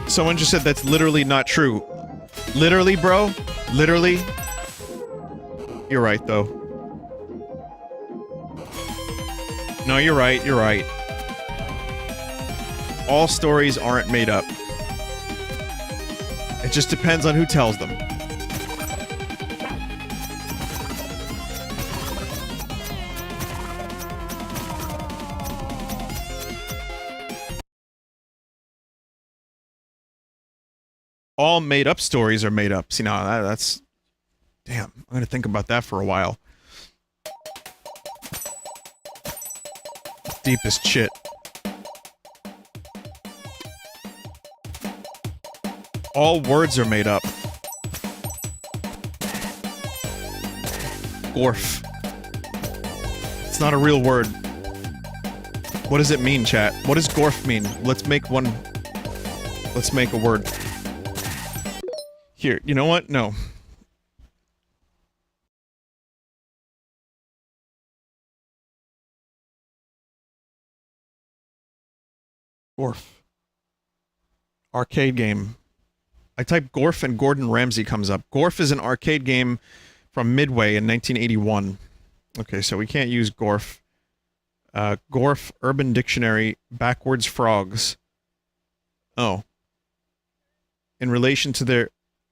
Someone just said that's literally not true. Literally, bro? Literally? You're right, though. No, you're right, you're right. All stories aren't made up. It just depends on who tells them. All made-up stories are made up. See, now that's... Damn, I'm gonna think about that for a while. Deepest shit. All words are made up. Gorf. It's not a real word. What does it mean, chat? What does gorf mean? Let's make one... Let's make a word. Here, you know what? No. Gorf. Arcade game. I type Gorf and Gordon Ramsay comes up. Gorf is an arcade game from Midway in 1981. Okay, so we can't use Gorf. Gorf, Urban Dictionary, backwards frogs. Oh. In relation to their...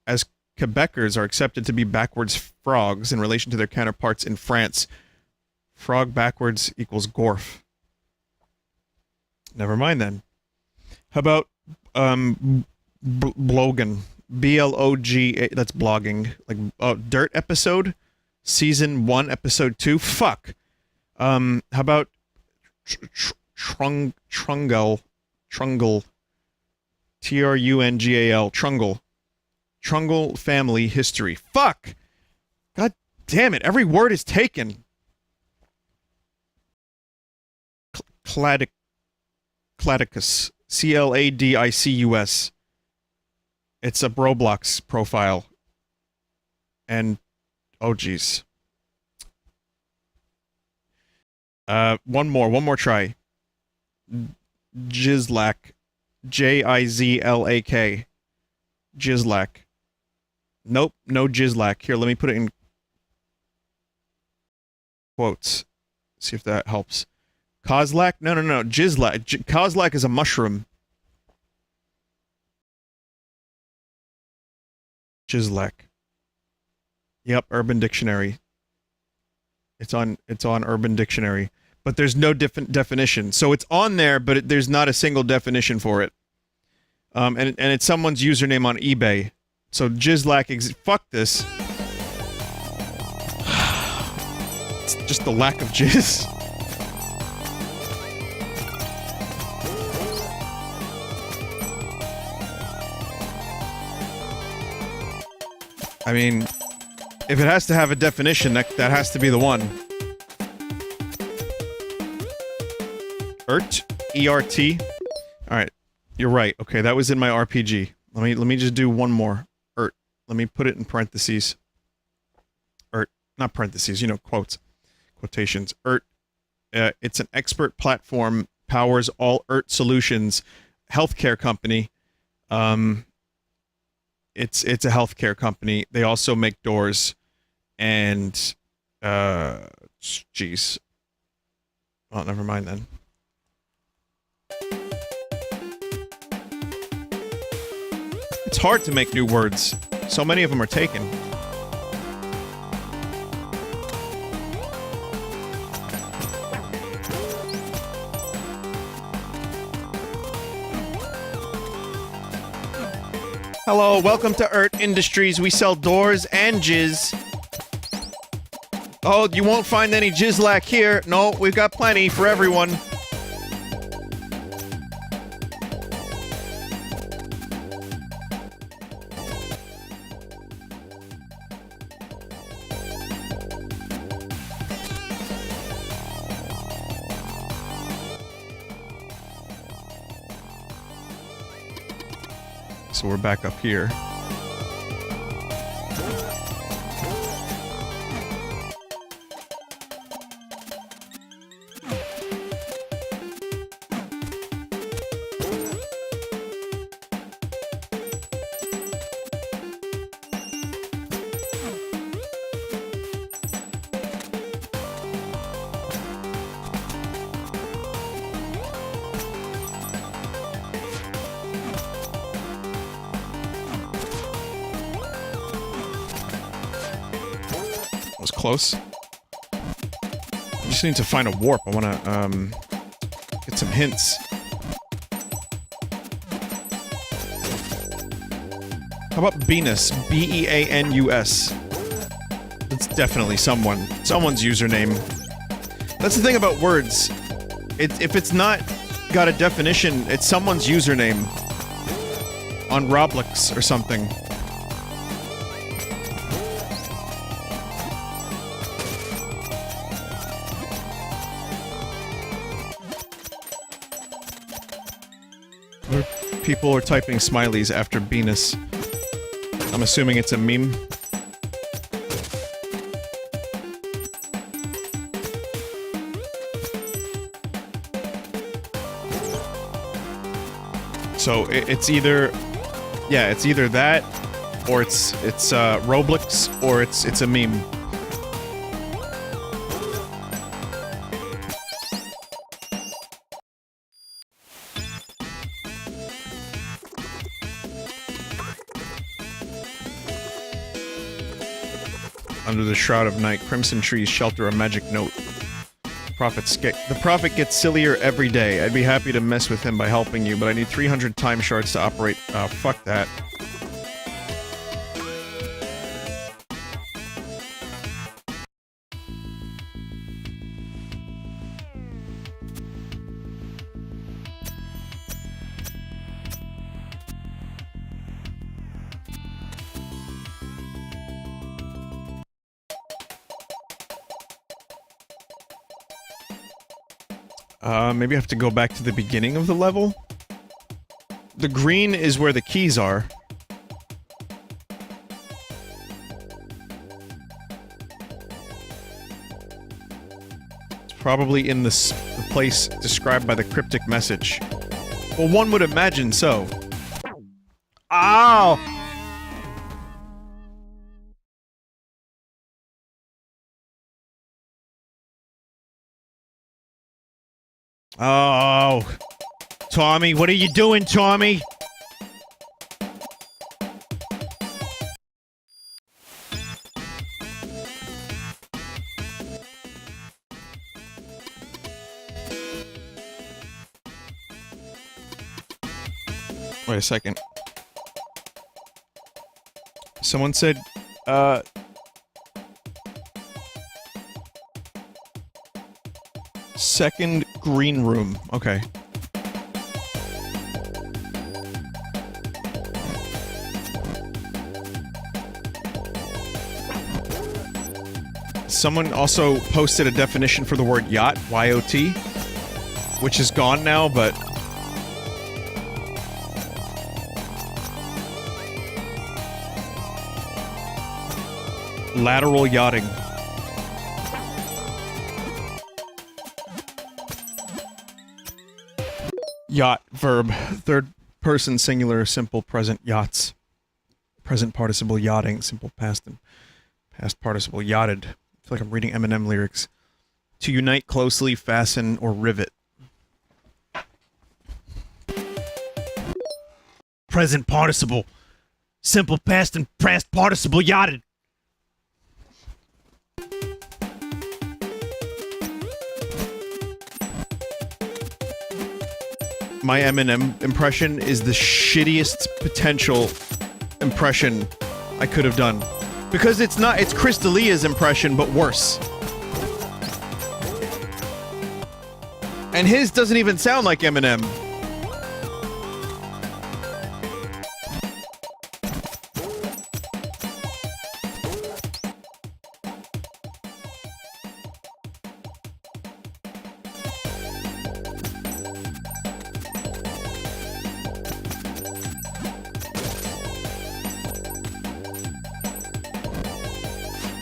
As Quebecers are accepted to be backwards frogs in relation to their counterparts in France, frog backwards equals Gorf. Never mind then. How about, blogging? B-L-O-G-A, that's blogging. Like, Dirt episode? Season 1, episode 2? Fuck! How about... Trungle? T-R-U-N-G-A-L. Trungle. Trungle family history. Fuck! God damn it, every word is taken. Cladicus. C-L-A-D-I-C-U-S. It's a Roblox profile. And... oh, jeez. One more try. Jizlak. J-I-Z-L-A-K. Jizlak. Nope, no Jizlak. Here, let me put it in quotes. See if that helps. Kozlak? No. Jizlak. Kozlak is a mushroom. Jizlak. Yep, Urban Dictionary. It's on Urban Dictionary. But there's no definition. So it's on there, but there's not a single definition for it. And it's someone's username on eBay. So Jizlak fuck this. It's just the lack of jizz. I mean, if it has to have a definition, that has to be the one. ERT? E-R-T? Alright. You're right. Okay, that was in my RPG. Let me just do one more. ERT. Let me put it in parentheses. ERT. Not parentheses, you know, quotes. Quotations. ERT. It's an expert platform, powers all ERT solutions. Healthcare company. It's a healthcare company. They also make doors. And, jeez. Oh, never mind then. It's hard to make new words. So many of them are taken. Hello, welcome to ERT Industries. We sell doors and jizz. Oh, you won't find any Jizlac here. No, we've got plenty for everyone. So we're back up here. Close. I just need to find a warp. I wanna, get some hints. How about Venus? B-E-A-N-U-S. That's definitely someone's username. That's the thing about words. If it's not got a definition, it's someone's username. On Roblox or something. People are typing smileys after Venus. I'm assuming it's a meme. So it's either, yeah, it's either that, or it's Roblox, or it's a meme. Under the shroud of night, crimson trees shelter a magic note. The prophet gets sillier every day. I'd be happy to mess with him by helping you, but I need 300 time shards to operate. Fuck that. Maybe I have to go back to the beginning of the level? The green is where the keys are. It's probably in the place described by the cryptic message. Well, one would imagine so. Ow! Oh, Tommy, what are you doing, Tommy? Wait a second. Someone said, second green room. Okay. Someone also posted a definition for the word yacht, Y-O-T, which is gone now, but... lateral yachting. Yacht, verb. Third person, singular, simple, present, yachts. Present participle, yachting. Simple past and past participle, yachted. I feel like I'm reading Eminem lyrics. To unite closely, fasten, or rivet. Present participle. Simple past and past participle, yachted. My Eminem impression is the shittiest potential impression I could have done. Because it's not, it's Crystalia's impression, but worse. And his doesn't even sound like Eminem.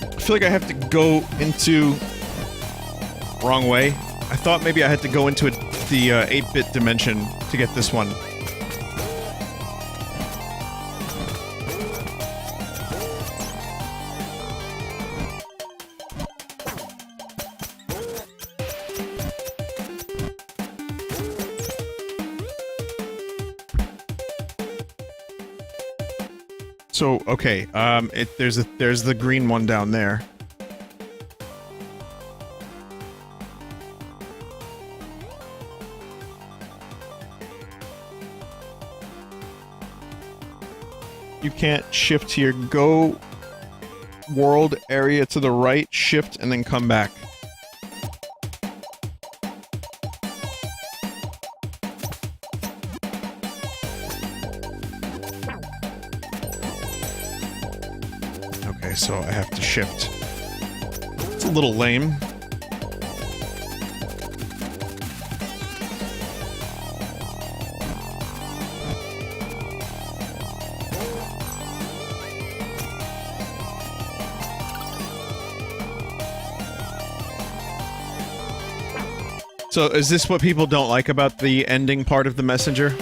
I feel like I have to go into... Wrong way. I thought maybe I had to go into the 8-bit dimension to get this one. So, okay, there's the green one down there. You can't shift here. Go world area to the right, shift, and then come back. Okay, so I have to shift. It's a little lame. So, is this what people don't like about the ending part of The Messenger?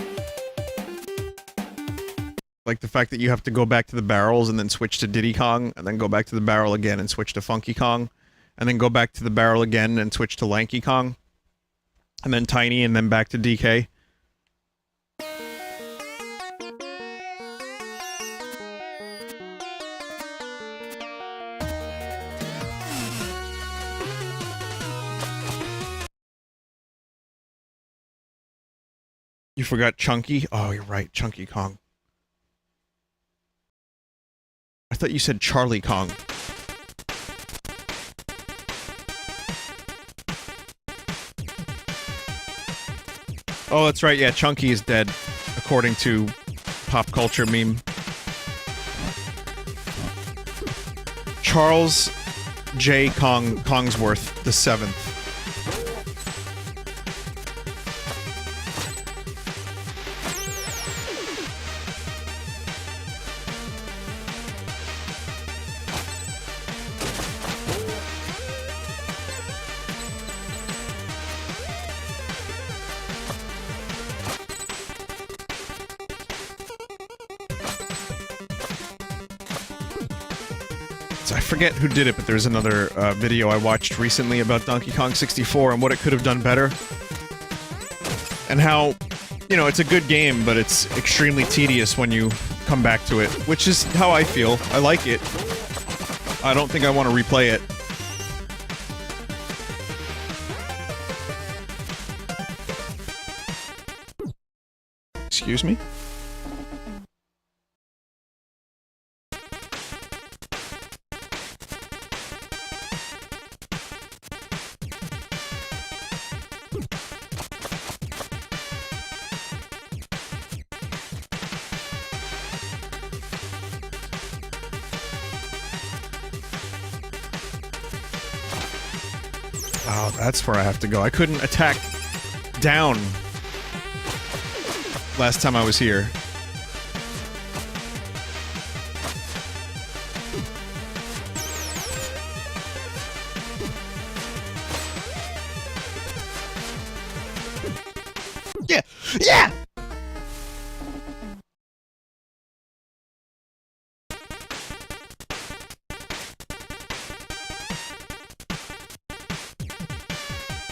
Like the fact that you have to go back to the barrels and then switch to Diddy Kong, and then go back to the barrel again and switch to Funky Kong, and then go back to the barrel again and switch to Lanky Kong, and then Tiny, and then back to DK? You forgot Chunky? Oh, you're right, Chunky Kong. I thought you said Charlie Kong. Oh, that's right, yeah, Chunky is dead, according to pop culture meme. Charles J. Kongsworth the 7th. I forget who did it, but there's another video I watched recently about Donkey Kong 64 and what it could have done better. And how, you know, it's a good game, but it's extremely tedious when you come back to it. Which is how I feel. I like it. I don't think I want to replay it. Excuse me? Oh, that's where I have to go. I couldn't attack down last time I was here. Yeah! Yeah!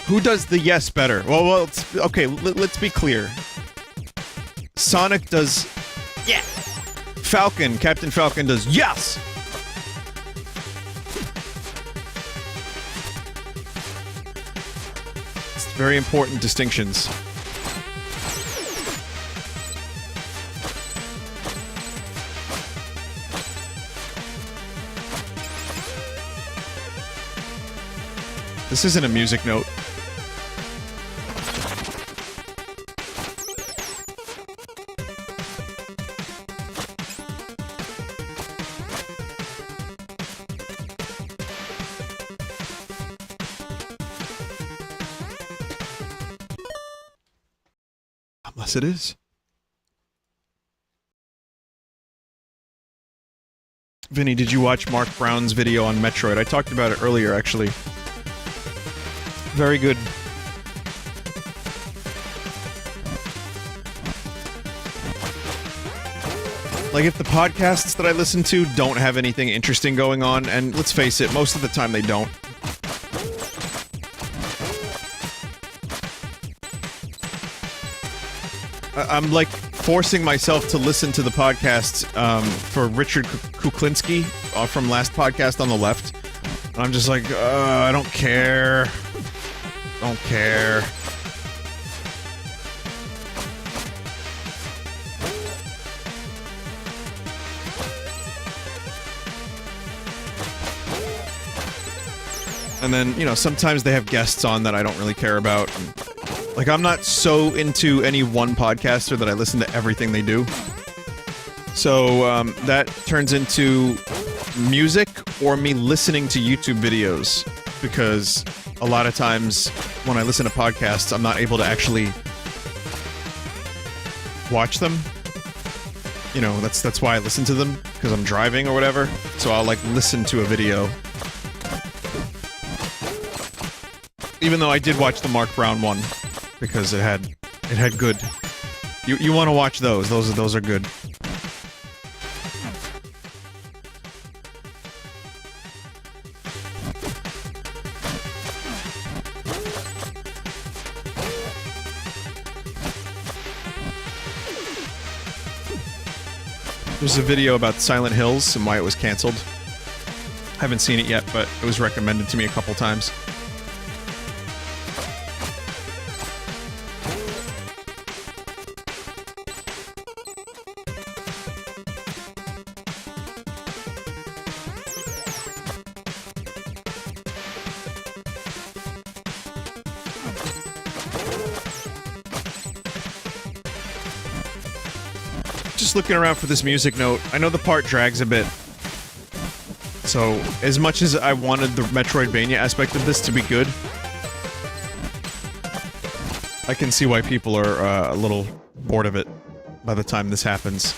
Who does the yes better? Well, okay, let's be clear. Sonic does... Yeah! Falcon, Captain Falcon does yes! It's very important distinctions. This isn't a music note. Yes, it is. Vinny, did you watch Mark Brown's video on Metroid? I talked about it earlier, actually. Very good. Like, if the podcasts that I listen to don't have anything interesting going on, and let's face it, most of the time they don't. I'm, like, forcing myself to listen to the podcast, for Richard Kuklinski, from last podcast on the left. And I'm just like, I don't care. Don't care. And then, you know, sometimes they have guests on that I don't really care about. Like, I'm not so into any one podcaster that I listen to everything they do. So, that turns into music or me listening to YouTube videos. Because a lot of times when I listen to podcasts, I'm not able to actually watch them. You know, that's why I listen to them, because I'm driving or whatever. So I'll, like, listen to a video. Even though I did watch the Mark Brown one, because it had good. You want to watch those? Those are good. There's a video about Silent Hills and why it was canceled. Haven't seen it yet, but it was recommended to me a couple times. Just looking around for this music note. I know the part drags a bit. So, as much as I wanted the Metroidvania aspect of this to be good, I can see why people are a little bored of it by the time this happens.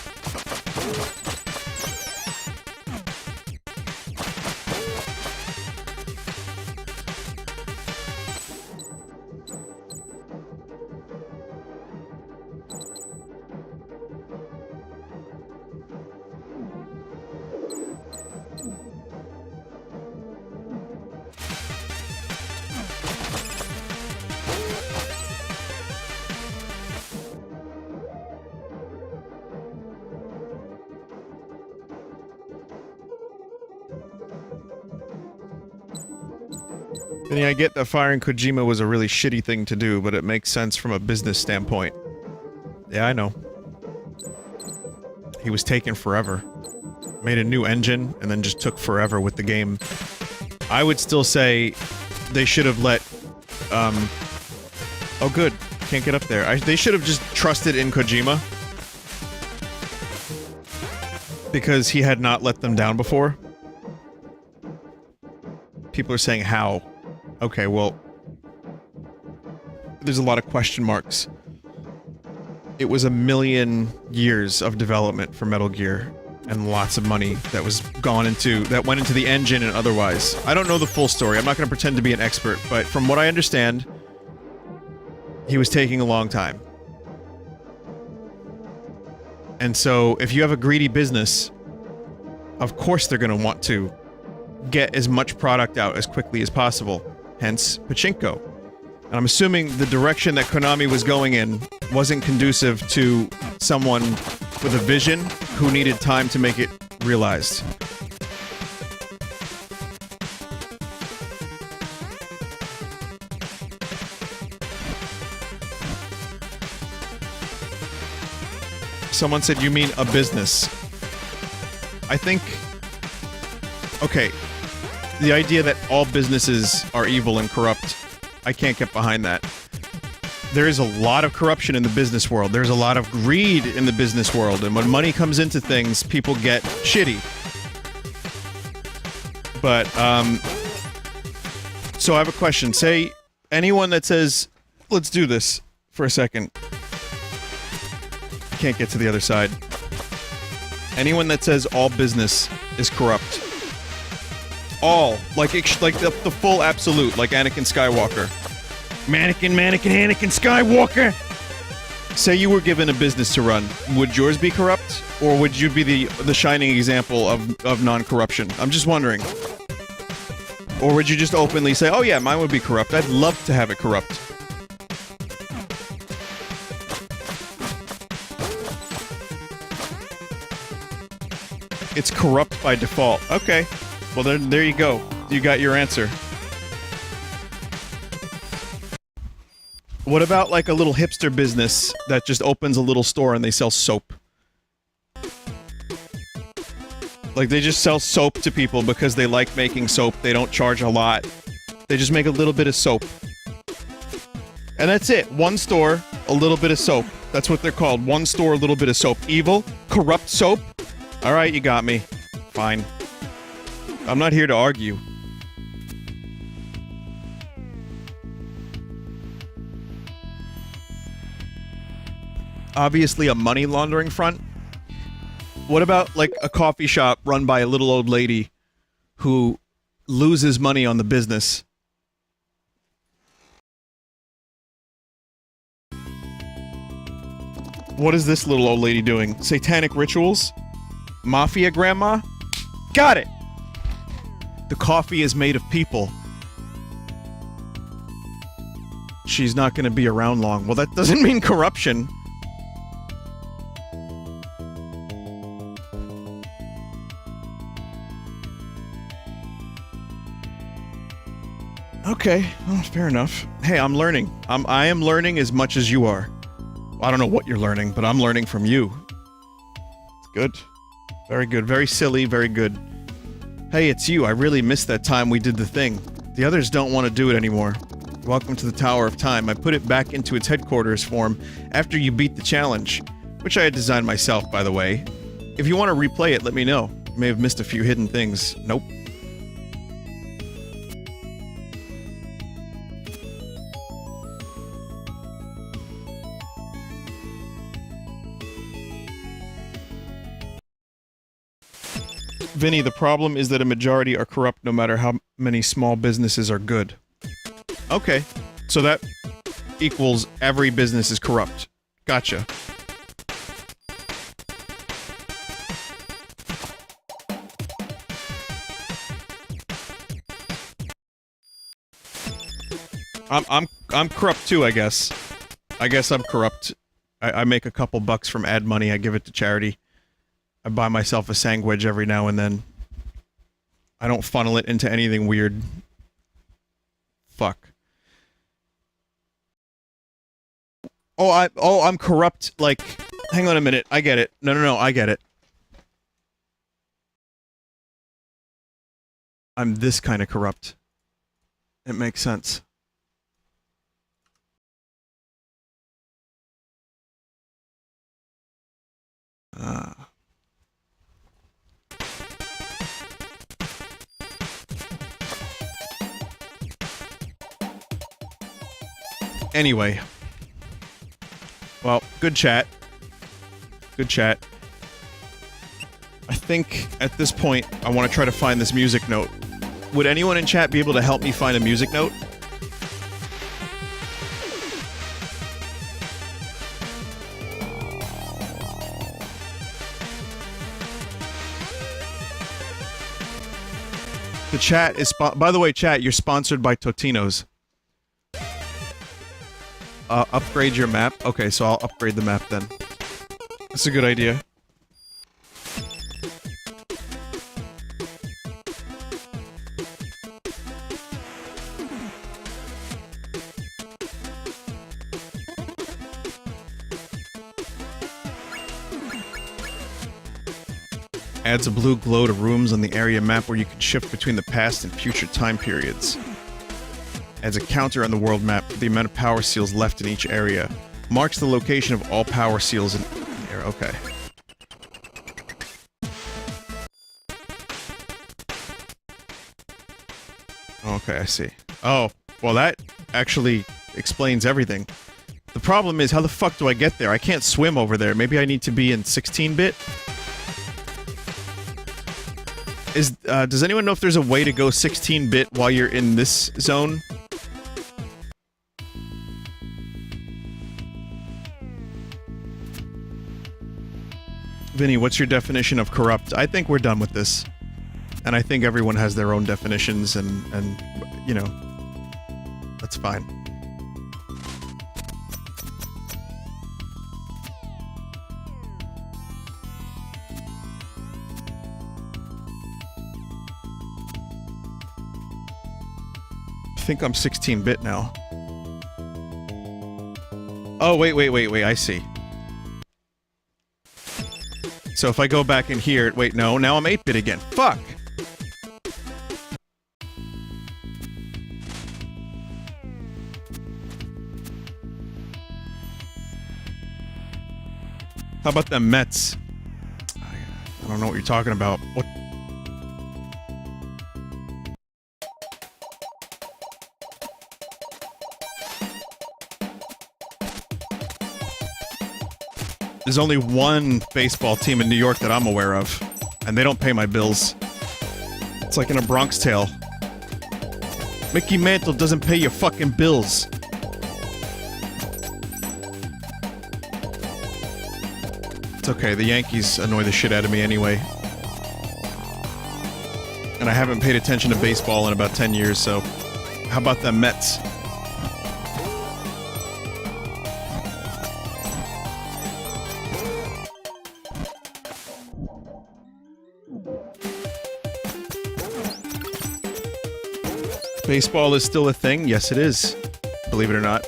Vinny, I get that firing Kojima was a really shitty thing to do, but it makes sense from a business standpoint. Yeah, I know. He was taking forever. Made a new engine, and then just took forever with the game. I would still say they should have let, oh good, can't get up there. They should have just trusted in Kojima. Because he had not let them down before. People are saying how. Okay, well, there's a lot of question marks. It was 1 million years of development for Metal Gear, and lots of money that was gone into, that went into the engine and otherwise. I don't know the full story, I'm not gonna pretend to be an expert, but from what I understand, he was taking a long time. And so, if you have a greedy business, of course they're gonna want to get as much product out as quickly as possible. Hence, pachinko. And I'm assuming the direction that Konami was going in wasn't conducive to someone with a vision who needed time to make it realized. Someone said, you mean a business? I think... Okay. The idea that all businesses are evil and corrupt, I can't get behind that. There is a lot of corruption in the business world. There's a lot of greed in the business world, and when money comes into things, people get shitty. But, so I have a question. Say, anyone that says, let's do this for a second. can't get to the other side. Anyone that says all business is corrupt. All. Like the full absolute, like Anakin Skywalker. Mannequin, Anakin Skywalker! Say you were given a business to run, would yours be corrupt? Or would you be the shining example of non-corruption? I'm just wondering. Or would you just openly say, oh yeah, mine would be corrupt. I'd love to have it corrupt. It's corrupt by default. Okay. Well, there you go. You got your answer. What about, like, a little hipster business that just opens a little store and they sell soap? Like, they just sell soap to people because they like making soap. They don't charge a lot. They just make a little bit of soap. And that's it. One store, a little bit of soap. That's what they're called. One store, a little bit of soap. Evil? Corrupt soap? Alright, you got me. Fine. I'm not here to argue. Obviously a money laundering front. What about, like, a coffee shop run by a little old lady who loses money on the business? What is this little old lady doing? Satanic rituals? Mafia grandma? Got it! The coffee is made of people. She's not gonna be around long. Well, that doesn't mean corruption. Okay, well, fair enough. Hey, I'm learning. I am learning as much as you are. I don't know what you're learning, but I'm learning from you. It's good. Very good. Very silly, very good. Hey, it's you. I really missed that time we did the thing. The others don't want to do it anymore. Welcome to the Tower of Time. I put it back into its headquarters form after you beat the challenge, which I had designed myself, by the way. If you want to replay it, let me know. You may have missed a few hidden things. Nope. Vinny, the problem is that a majority are corrupt no matter how many small businesses are good. Okay, so that equals every business is corrupt. Gotcha. I'm corrupt too, I guess. I guess I'm corrupt. I make a couple bucks from ad money, I give it to charity. I buy myself a sandwich every now and then. I don't funnel it into anything weird. Fuck. Oh, I'm corrupt, like... Hang on a minute, I get it. No, I get it. I'm this kind of corrupt. It makes sense. Anyway. Well, good chat. Good chat. I think, at this point, I want to try to find this music note. Would anyone in chat be able to help me find a music note? The chat is by the way, chat, you're sponsored by Totino's. Upgrade your map? Okay, so I'll upgrade the map then. That's a good idea. Adds a blue glow to rooms on the area map where you can shift between the past and future time periods. Adds a counter on the world map for the amount of power seals left in each area. Marks the location of all power seals in the area. Okay. Okay, I see. Oh, well that actually explains everything. The problem is, how the fuck do I get there? I can't swim over there. Maybe I need to be in 16-bit? Does anyone know if there's a way to go 16-bit while you're in this zone? Vinny, what's your definition of corrupt? I think we're done with this. And I think everyone has their own definitions and you know, that's fine. I think I'm 16-bit now. Oh, wait, I see. So if I go back in here... Wait, no, now I'm 8-bit again. Fuck! How about them Mets? I don't know what you're talking about. What? There's only one baseball team in New York that I'm aware of, and they don't pay my bills. It's like in A Bronx Tale. Mickey Mantle doesn't pay your fucking bills. It's okay, the Yankees annoy the shit out of me anyway. And I haven't paid attention to baseball in about 10 years, so... How about them Mets? Baseball is still a thing? Yes, it is. Believe it or not.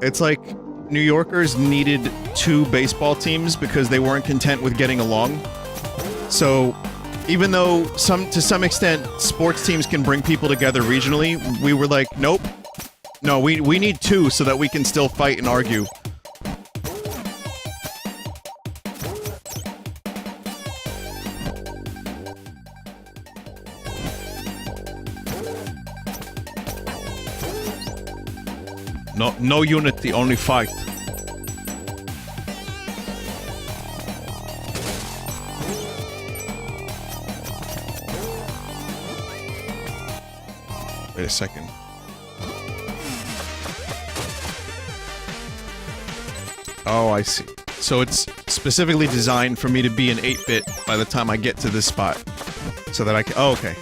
It's like New Yorkers needed 2 baseball teams because they weren't content with getting along. So, even though to some extent sports teams can bring people together regionally, we were like, nope. No, we need 2 so that we can still fight and argue. No unity, only fight. Wait a second. Oh, I see. So it's specifically designed for me to be an 8-bit by the time I get to this spot. So that I can... Oh, okay.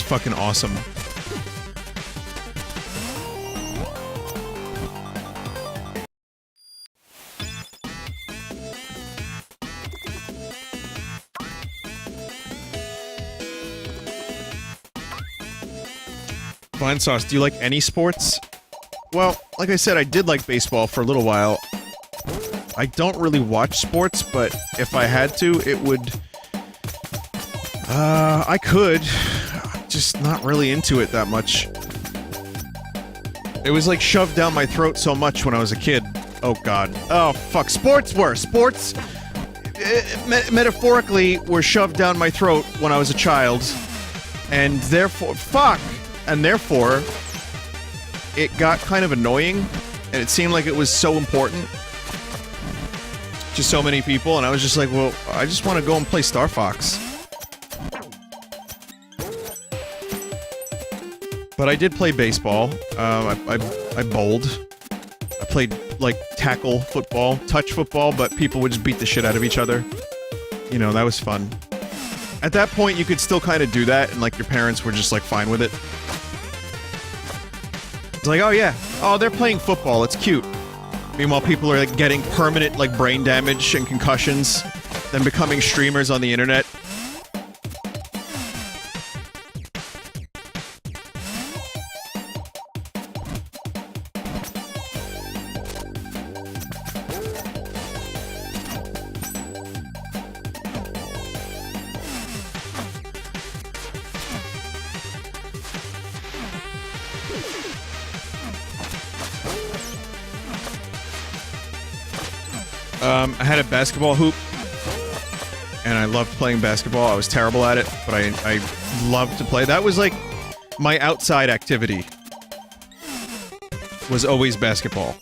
Fucking awesome. Vinesauce, do you like any sports? Well, like I said, I did like baseball for a little while. I don't really watch sports, but if I had to, it would... I could. Just not really into it that much. It was like shoved down my throat so much when I was a kid. Oh god. Oh fuck. Sports metaphorically were shoved down my throat when I was a child. And therefore... Fuck! And therefore... It got kind of annoying. And it seemed like it was so important to so many people. And I was just like, well, I just want to go and play Star Fox. But I did play baseball. I bowled. I played, like, tackle football, touch football, but people would just beat the shit out of each other. You know, that was fun. At that point, you could still kind of do that, and, like, your parents were just, like, fine with it. It's like, oh, yeah. Oh, they're playing football. It's cute. Meanwhile, people are, like, getting permanent, like, brain damage and concussions, then becoming streamers on the internet. I had a basketball hoop, and I loved playing basketball. I was terrible at it, but I loved to play. That was like my outside activity. Was always basketball.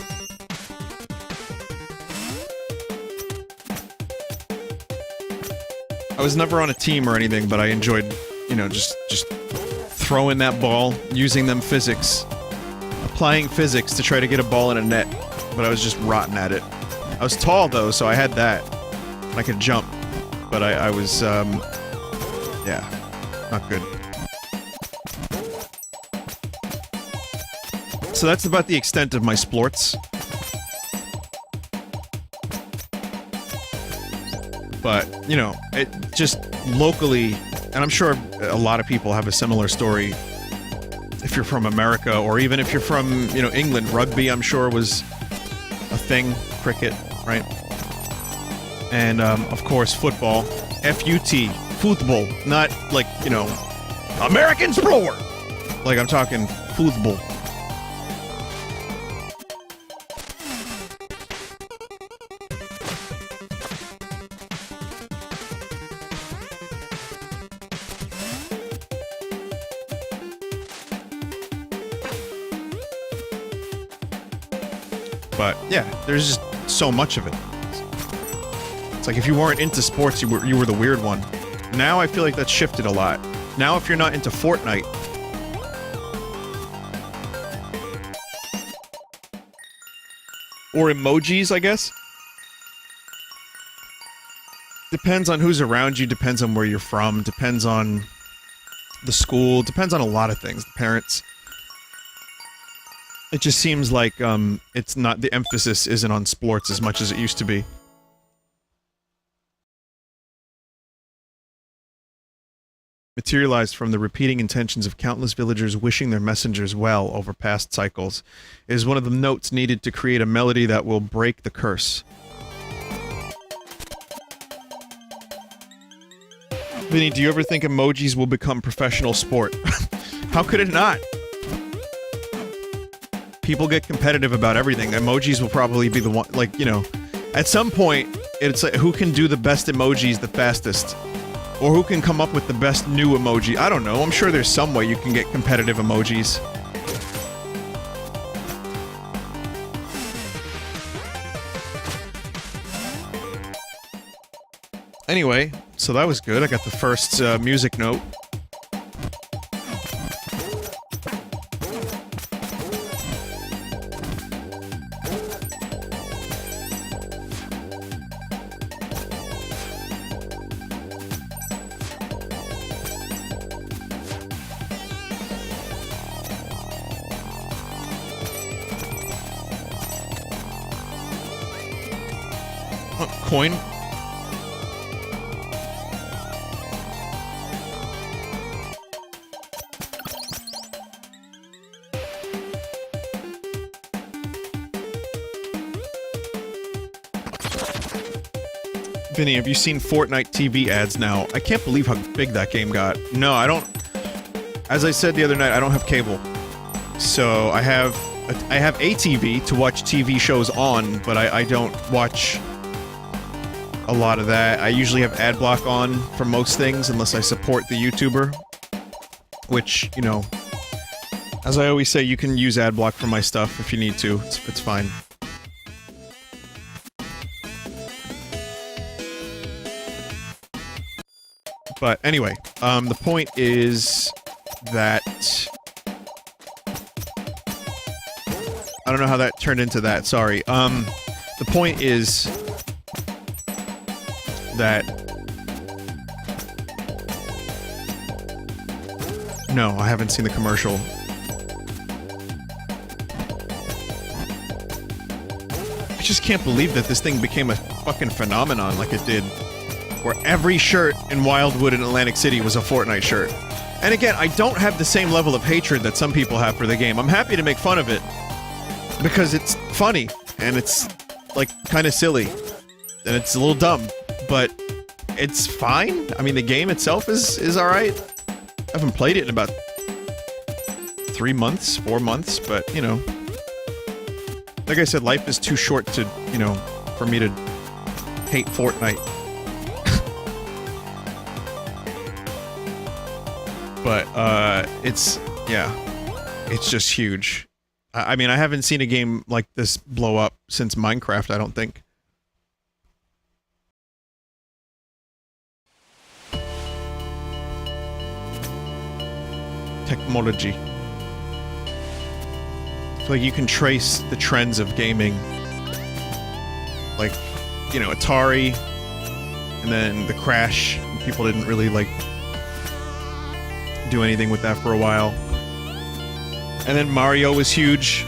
I was never on a team or anything, but I enjoyed, you know, just throwing that ball, using them physics, applying physics to try to get a ball in a net, but I was just rotten at it. I was tall though, so I had that. I could jump, but I was, yeah, not good. So that's about the extent of my sports. But, you know, it just locally, and I'm sure a lot of people have a similar story if you're from America, or even if you're from, you know, England. Rugby, I'm sure, was a thing. Cricket, right? And, of course, football. F-U-T. Football. Not, like, you know, American sport! Like, I'm talking football. But yeah, there's just so much of it. It's like if you weren't into sports, you were the weird one. Now I feel like that's shifted a lot. Now if you're not into Fortnite, or emojis, I guess. Depends on who's around you, depends on where you're from, depends on the school, depends on a lot of things, the parents. It just seems like, it's not, the emphasis isn't on sports as much as it used to be. Materialized from the repeating intentions of countless villagers wishing their messengers well over past cycles, is one of the notes needed to create a melody that will break the curse. Vinny, do you ever think emojis will become professional sport? How could it not? People get competitive about everything. Emojis will probably be the one, like, you know, at some point, it's like, who can do the best emojis the fastest? Or who can come up with the best new emoji? I don't know. I'm sure there's some way you can get competitive emojis. Anyway, so that was good. I got the first music note. Coin. Vinny, have you seen Fortnite TV ads now? I can't believe how big that game got. No, I don't. As I said the other night, I don't have cable. So I have a TV to watch TV shows on, but I don't watch a lot of that. I usually have ad block on for most things, unless I support the YouTuber. Which, you know, as I always say, you can use ad block for my stuff if you need to. It's fine. But anyway, the point is that I don't know how that turned into that, sorry. The point is that no, I haven't seen the commercial. I just can't believe that this thing became a fucking phenomenon like it did. Where every shirt in Wildwood and Atlantic City was a Fortnite shirt. And again, I don't have the same level of hatred that some people have for the game. I'm happy to make fun of it. Because it's funny. And it's, like, kind of silly. And it's a little dumb. But it's fine. I mean, the game itself is alright. I haven't played it in about 3 months, 4 months, but, you know. Like I said, life is too short to, you know, for me to hate Fortnite. But, it's just huge. I mean, I haven't seen a game like this blow up since Minecraft, I don't think. Technology. I feel like you can trace the trends of gaming. Like, you know, Atari, and then the crash. People didn't really, like, do anything with that for a while. And then Mario was huge.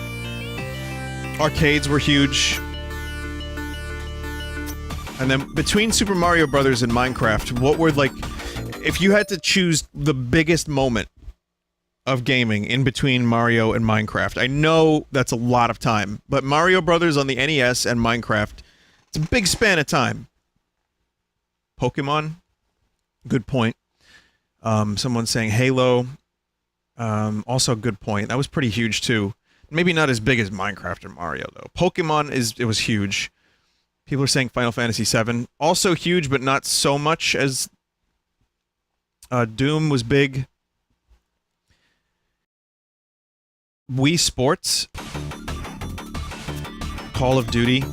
Arcades were huge. And then between Super Mario Brothers and Minecraft, what were, like, if you had to choose the biggest moment of gaming in between Mario and Minecraft, I know that's a lot of time, but Mario Brothers on the NES and Minecraft, it's a big span of time. Pokemon? Good point. Someone's saying Halo. Also a good point. That was pretty huge, too. Maybe not as big as Minecraft or Mario, though. Pokemon, it was huge. People are saying Final Fantasy VII. Also huge, but not so much as... Doom was big. Wii Sports. Call of Duty.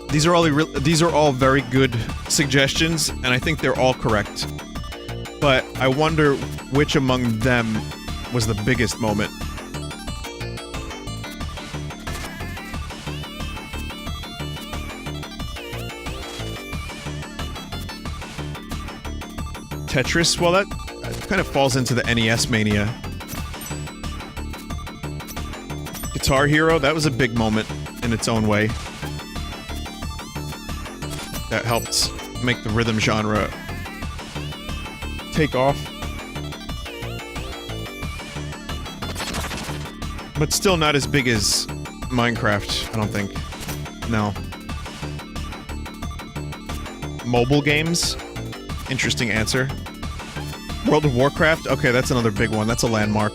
These are all very good suggestions, and I think they're all correct. But I wonder which among them was the biggest moment. Tetris? Well, that kind of falls into the NES mania. Guitar Hero? That was a big moment in its own way. That helped make the rhythm genre take off. But still not as big as Minecraft, I don't think. No. Mobile games? Interesting answer. World of Warcraft? Okay, that's another big one. That's a landmark.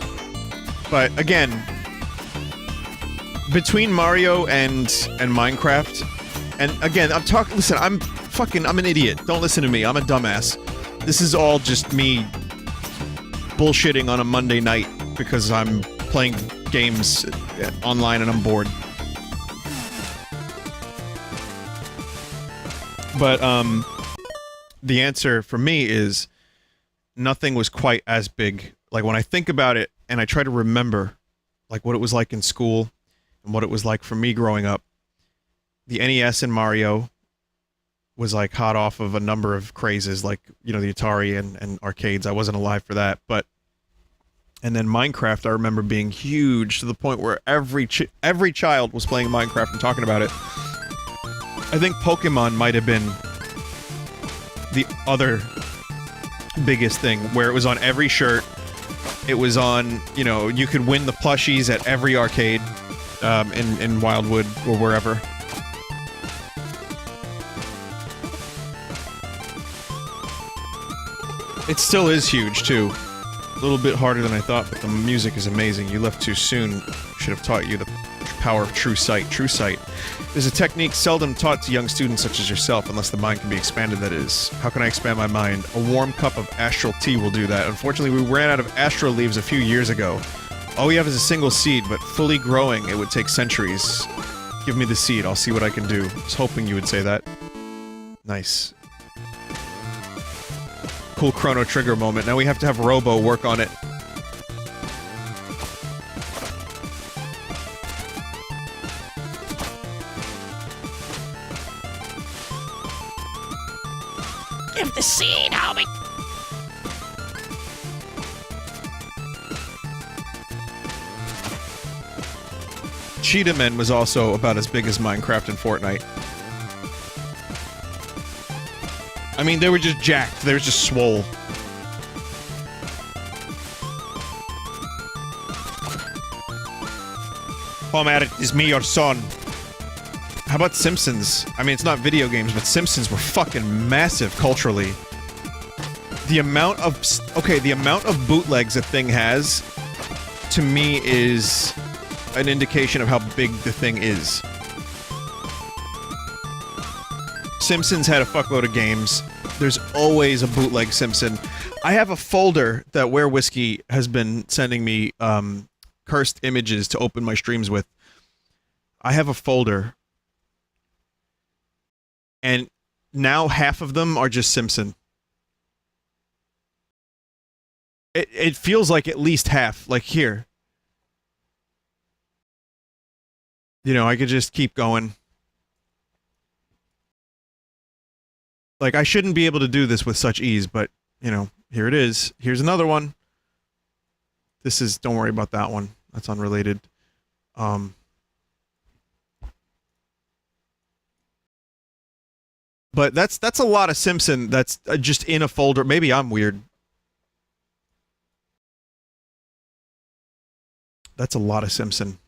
But, again, between Mario and Minecraft, and again, listen, I'm an idiot. Don't listen to me. I'm a dumbass. This is all just me bullshitting on a Monday night because I'm playing games online and I'm bored. But, the answer for me is nothing was quite as big. Like, when I think about it and I try to remember, like, what it was like in school and what it was like for me growing up, the NES and Mario was, like, hot off of a number of crazes, like, you know, the Atari and arcades. I wasn't alive for that, but... And then Minecraft, I remember being huge to the point where every child was playing Minecraft and talking about it. I think Pokemon might have been the other biggest thing, where it was on every shirt. It was on, you know, you could win the plushies at every arcade in Wildwood or wherever. It still is huge, too. A little bit harder than I thought, but the music is amazing. You left too soon. Should have taught you the power of true sight. True sight is a technique seldom taught to young students such as yourself, unless the mind can be expanded, that is. How can I expand my mind? A warm cup of Astral tea will do that. Unfortunately, we ran out of Astral leaves a few years ago. All we have is a single seed, but fully growing, it would take centuries. Give me the seed, I'll see what I can do. I was hoping you would say that. Nice. Cool Chrono Trigger moment. Now we have to have Robo work on it. Give the seed, homie. Cheetah Men was also about as big as Minecraft and Fortnite. I mean, they were just jacked. They were just swole. Come at it, is me your son. How about Simpsons? I mean, it's not video games, but Simpsons were fucking massive culturally. The amount of... Okay, the amount of bootlegs a thing has, to me, is an indication of how big the thing is. Simpsons had a fuckload of games. There's always a bootleg Simpson. I have a folder that Where Whiskey has been sending me cursed images to open my streams with. I have a folder, and now half of them are just Simpson. It feels like at least half. Like here. You know, I could just keep going. Like, I shouldn't be able to do this with such ease, but, you know, here it is. Here's another one. This is, don't worry about that one. That's unrelated. But that's a lot of Simpson that's just in a folder. Maybe I'm weird. That's a lot of Simpson.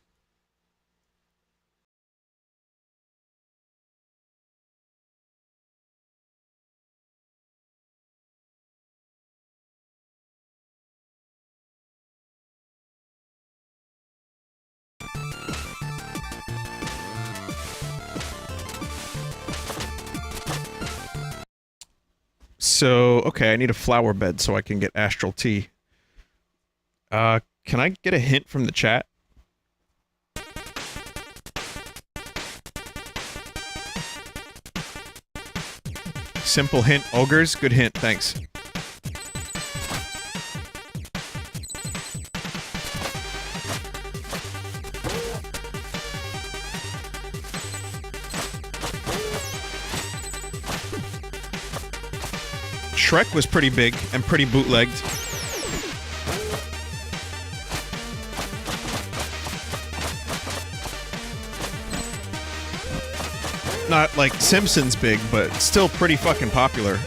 So, okay, I need a flower bed so I can get Astral tea. Can I get a hint from the chat? Simple hint, ogres? Good hint, thanks. Shrek was pretty big and pretty bootlegged. Not like Simpsons big, but still pretty fucking popular.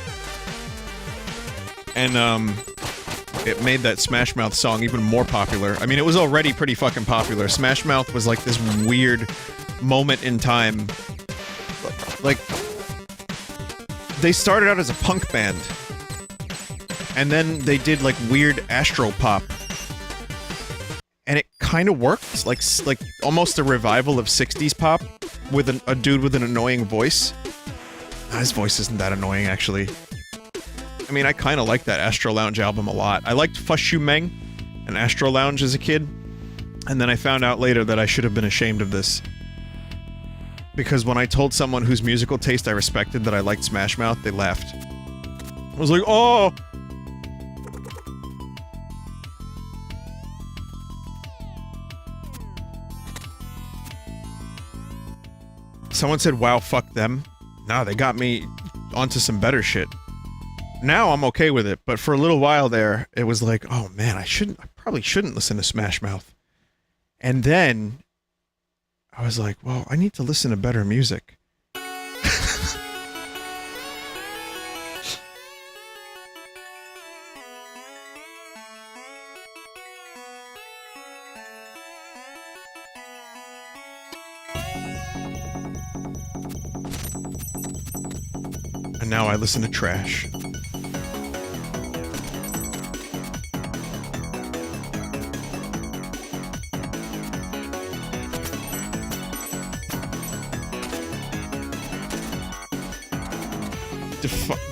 And, it made that Smash Mouth song even more popular. I mean, it was already pretty fucking popular. Smash Mouth was like this weird moment in time. Like, they started out as a punk band. And then they did like weird Astral pop. And it kind of worked. Like almost a revival of 60s pop. With a dude with an annoying voice. His voice isn't that annoying, actually. I mean, I kind of like that Astral Lounge album a lot. I liked Fush Shu Meng and Astral Lounge as a kid. And then I found out later that I should have been ashamed of this. Because when I told someone whose musical taste I respected that I liked Smash Mouth, they laughed. I was like, oh! Someone said, wow, fuck them. Nah, they got me onto some better shit. Now I'm okay with it, but for a little while there, it was like, oh man, I probably shouldn't listen to Smash Mouth. And then, I was like, well, I need to listen to better music. And now I listen to trash.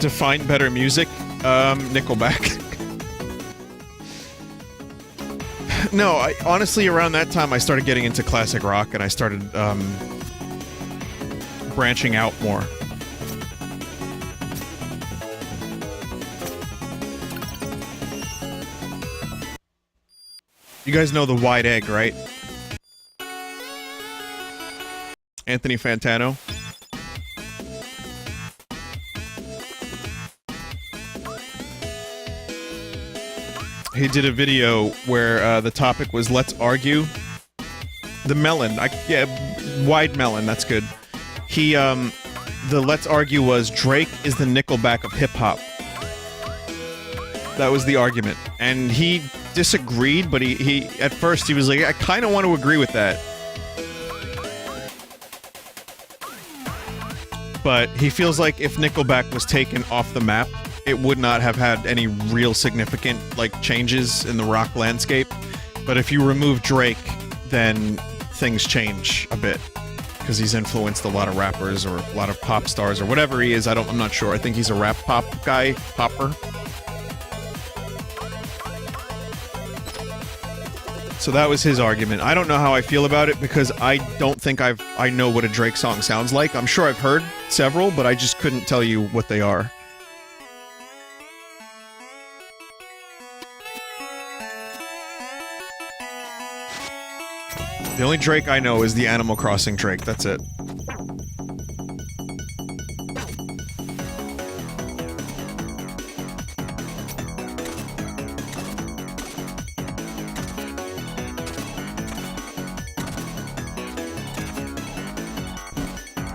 Define better music? Nickelback. No, honestly, around that time I started getting into classic rock and I started, branching out more. You guys know the Wide Egg, right? Anthony Fantano. He did a video where the topic was "Let's argue." The melon, yeah, Wide Melon. That's good. He, the "Let's argue" was Drake is the Nickelback of hip hop. That was the argument, and he disagreed, but he at first he was like, I kind of want to agree with that. But he feels like if Nickelback was taken off the map, it would not have had any real significant, like, changes in the rock landscape. But if you remove Drake, then things change a bit. because he's influenced a lot of rappers or a lot of pop stars or whatever he is. I'm not sure. I think he's a rap pop guy, popper. So that was his argument. I don't know how I feel about it because I don't think I know what a Drake song sounds like. I'm sure I've heard several, but I just couldn't tell you what they are. The only Drake I know is the Animal Crossing Drake, that's it.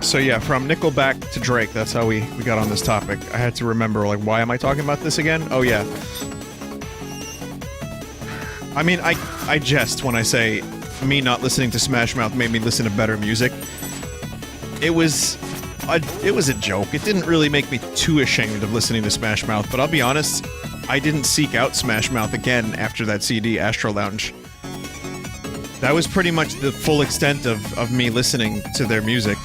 So yeah, from Nickelback to Drake, that's how we got on this topic. I had to remember, like, why am I talking about this again? Oh yeah. I mean, I jest when I say me not listening to Smash Mouth made me listen to better music. It was a joke. It didn't really make me too ashamed of listening to Smash Mouth, but I'll be honest, I didn't seek out Smash Mouth again after that CD, Astral Lounge. That was pretty much the full extent of me listening to their music.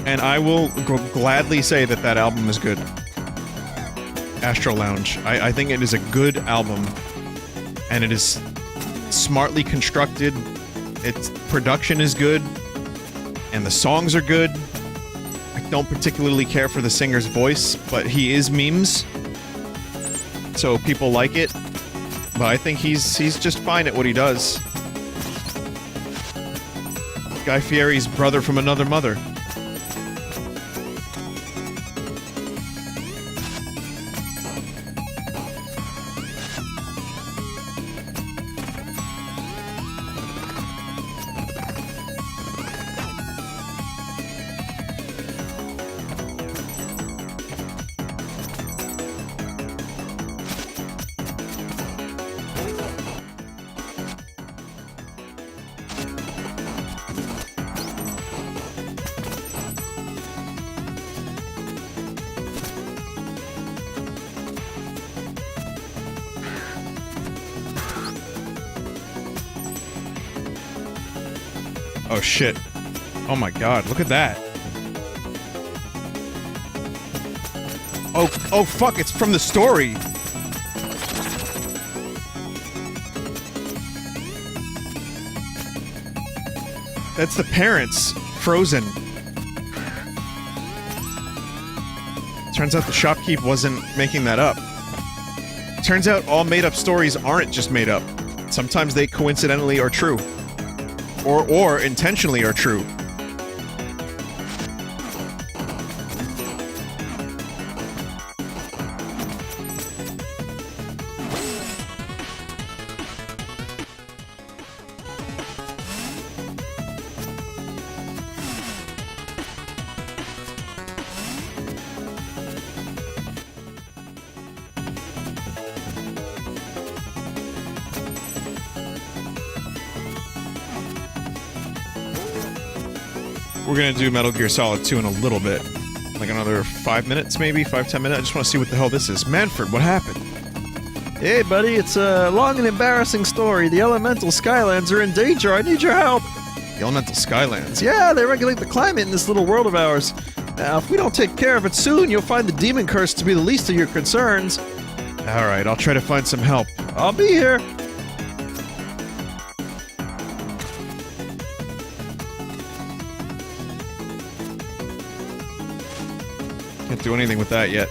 And I will gladly say that that album is good. Astral Lounge. I think it is a good album. And it is smartly constructed. Its production is good. And the songs are good. I don't particularly care for the singer's voice, but he is memes. So people like it. But I think he's just fine at what he does. Guy Fieri's brother from another mother. Oh shit. Oh my god, look at that. Oh fuck, it's from the story. That's the parents, frozen. Turns out the shopkeep wasn't making that up. Turns out all made-up stories aren't just made up. Sometimes they coincidentally are true. Or intentionally are true. We're gonna do Metal Gear Solid 2 in a little bit. Like another 5 minutes, maybe? 5-10 minutes? I just want to see what the hell this is. Manfred, what happened? Hey, buddy, it's a long and embarrassing story. The elemental Skylands are in danger. I need your help. The Elemental Skylands? Yeah, they regulate the climate in this little world of ours. Now, if we don't take care of it soon, you'll find the demon curse to be the least of your concerns. Alright, I'll try to find some help. I'll be here. Can't do anything with that yet.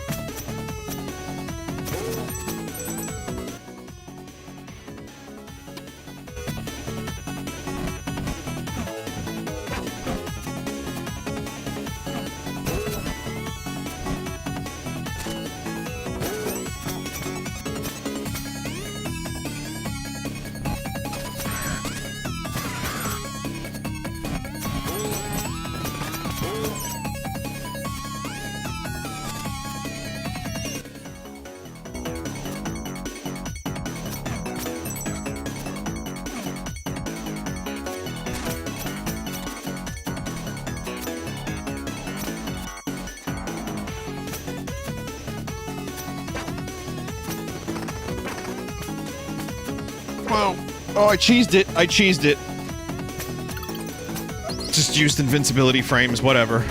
Whoa. Oh, I cheesed it. I cheesed it. Just used invincibility frames, whatever.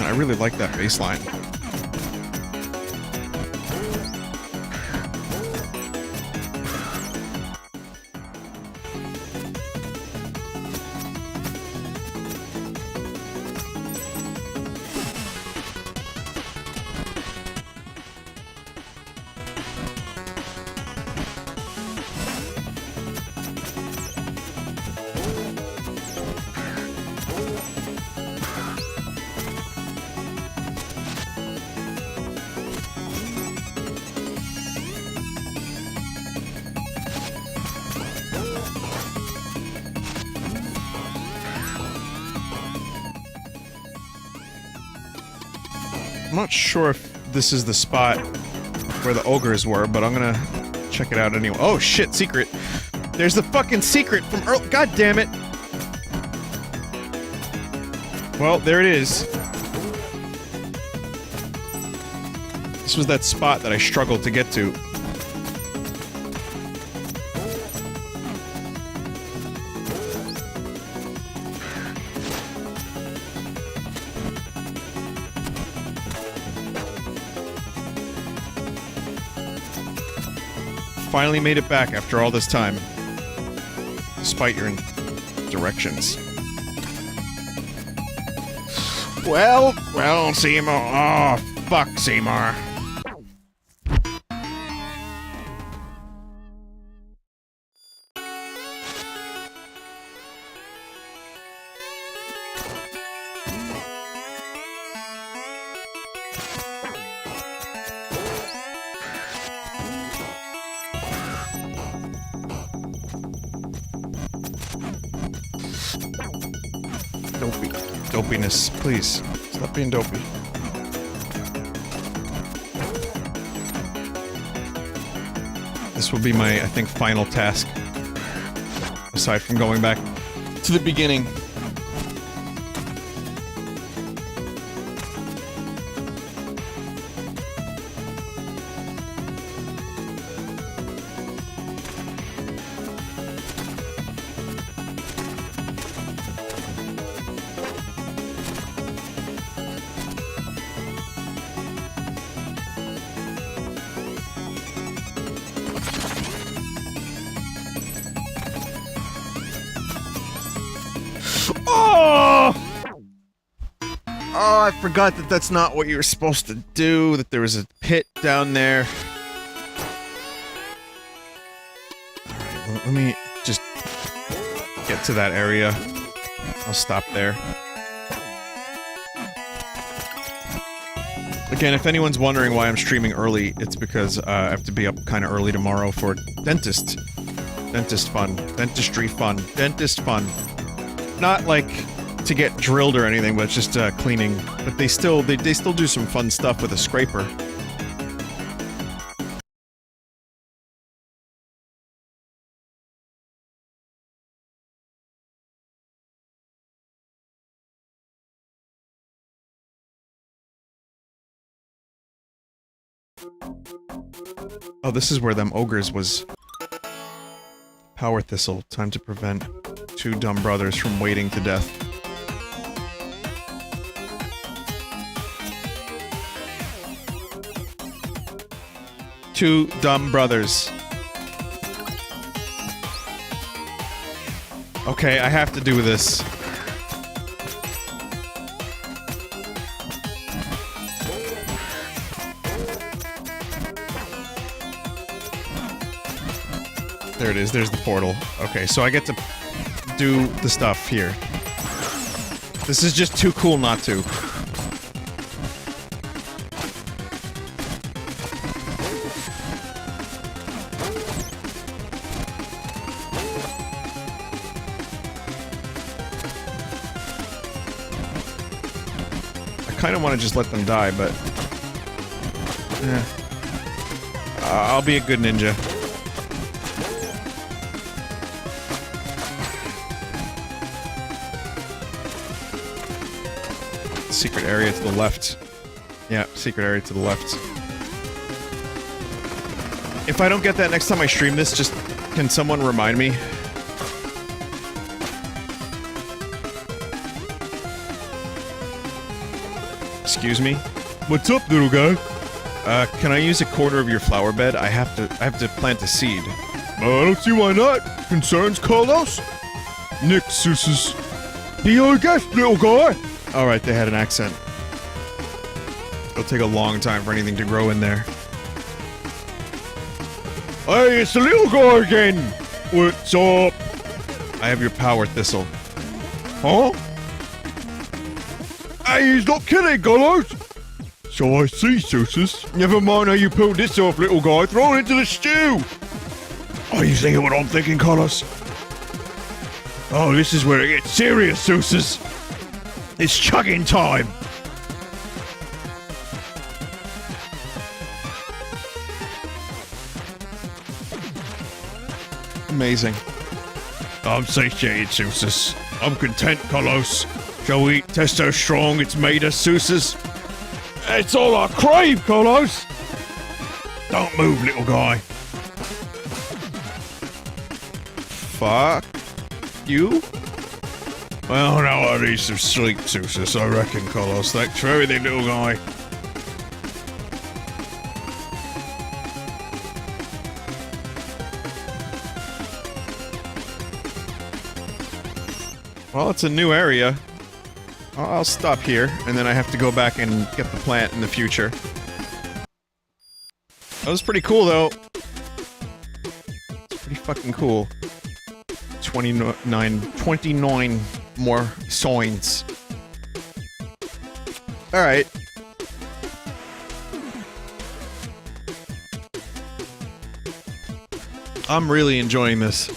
I really like that bass line. I'm not sure if this is the spot where the ogres were, but I'm gonna check it out anyway. Oh shit, secret! There's the fucking secret from Earl. God damn it! Well, there it is. This was that spot that I struggled to get to. Finally made it back after all this time. Despite your directions. Well, Seymour. Oh, fuck, Seymour. Dopiness, please. Stop being dopey. This will be my, I think, final task. Aside from going back to the beginning. Oh, I forgot that that's not what you were supposed to do, that there was a pit down there. Alright, let me just get to that area. I'll stop there. Again, if anyone's wondering why I'm streaming early, it's because I have to be up kind of early tomorrow for dentist fun. Dentistry fun. Dentist fun. Not like to get drilled or anything, but it's just cleaning. But they still do some fun stuff with a scraper. Oh, this is where them ogres was. Power thistle. Time to prevent two dumb brothers from waiting to death. Two dumb brothers. Okay, I have to do this. There it is, there's the portal. Okay, so I get to do the stuff here. This is just too cool not to. kind of want to just let them die, but... I'll be a good ninja. Secret area to the left. Yeah, secret area to the left. If I don't get that next time I stream this, just... Can someone remind me? Excuse me? What's up, little guy? Can I use a quarter of your flower bed? I have to plant a seed. I don't see why not. Concerns, Carlos? Nick, Seuss's. Be your guest, little guy! Alright, they had an accent. It'll take a long time for anything to grow in there. Hey, it's the little guy again! What's up? I have your power, Thistle. Huh? Hey, he's not killing, Carlos! So I see, Seuss. Never mind how you pulled this off, little guy. Throw it into the stew! Are you thinking what I'm thinking, Carlos? Oh, this is where it gets serious, Seuss. It's chugging time! Amazing. I'm satiated, Seuss. I'm content, Carlos. Shall we eat testo strong? It's made us, Seuss. It's all I crave, Carlos! Don't move, little guy. Fuck you? Well, now I need some sleep, Seuss, I reckon, Carlos. Thanks for everything, little guy. Well, it's a new area. I'll stop here, and then I have to go back and get the plant in the future. That was pretty cool, though. It's pretty fucking cool. 29 more signs. Alright. I'm really enjoying this.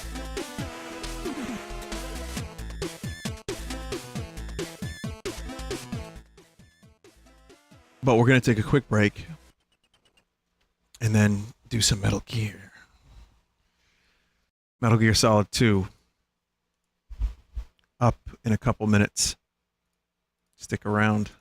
But we're gonna take a quick break. And then do some Metal Gear. Metal Gear Solid 2. Up in a couple minutes. Stick around.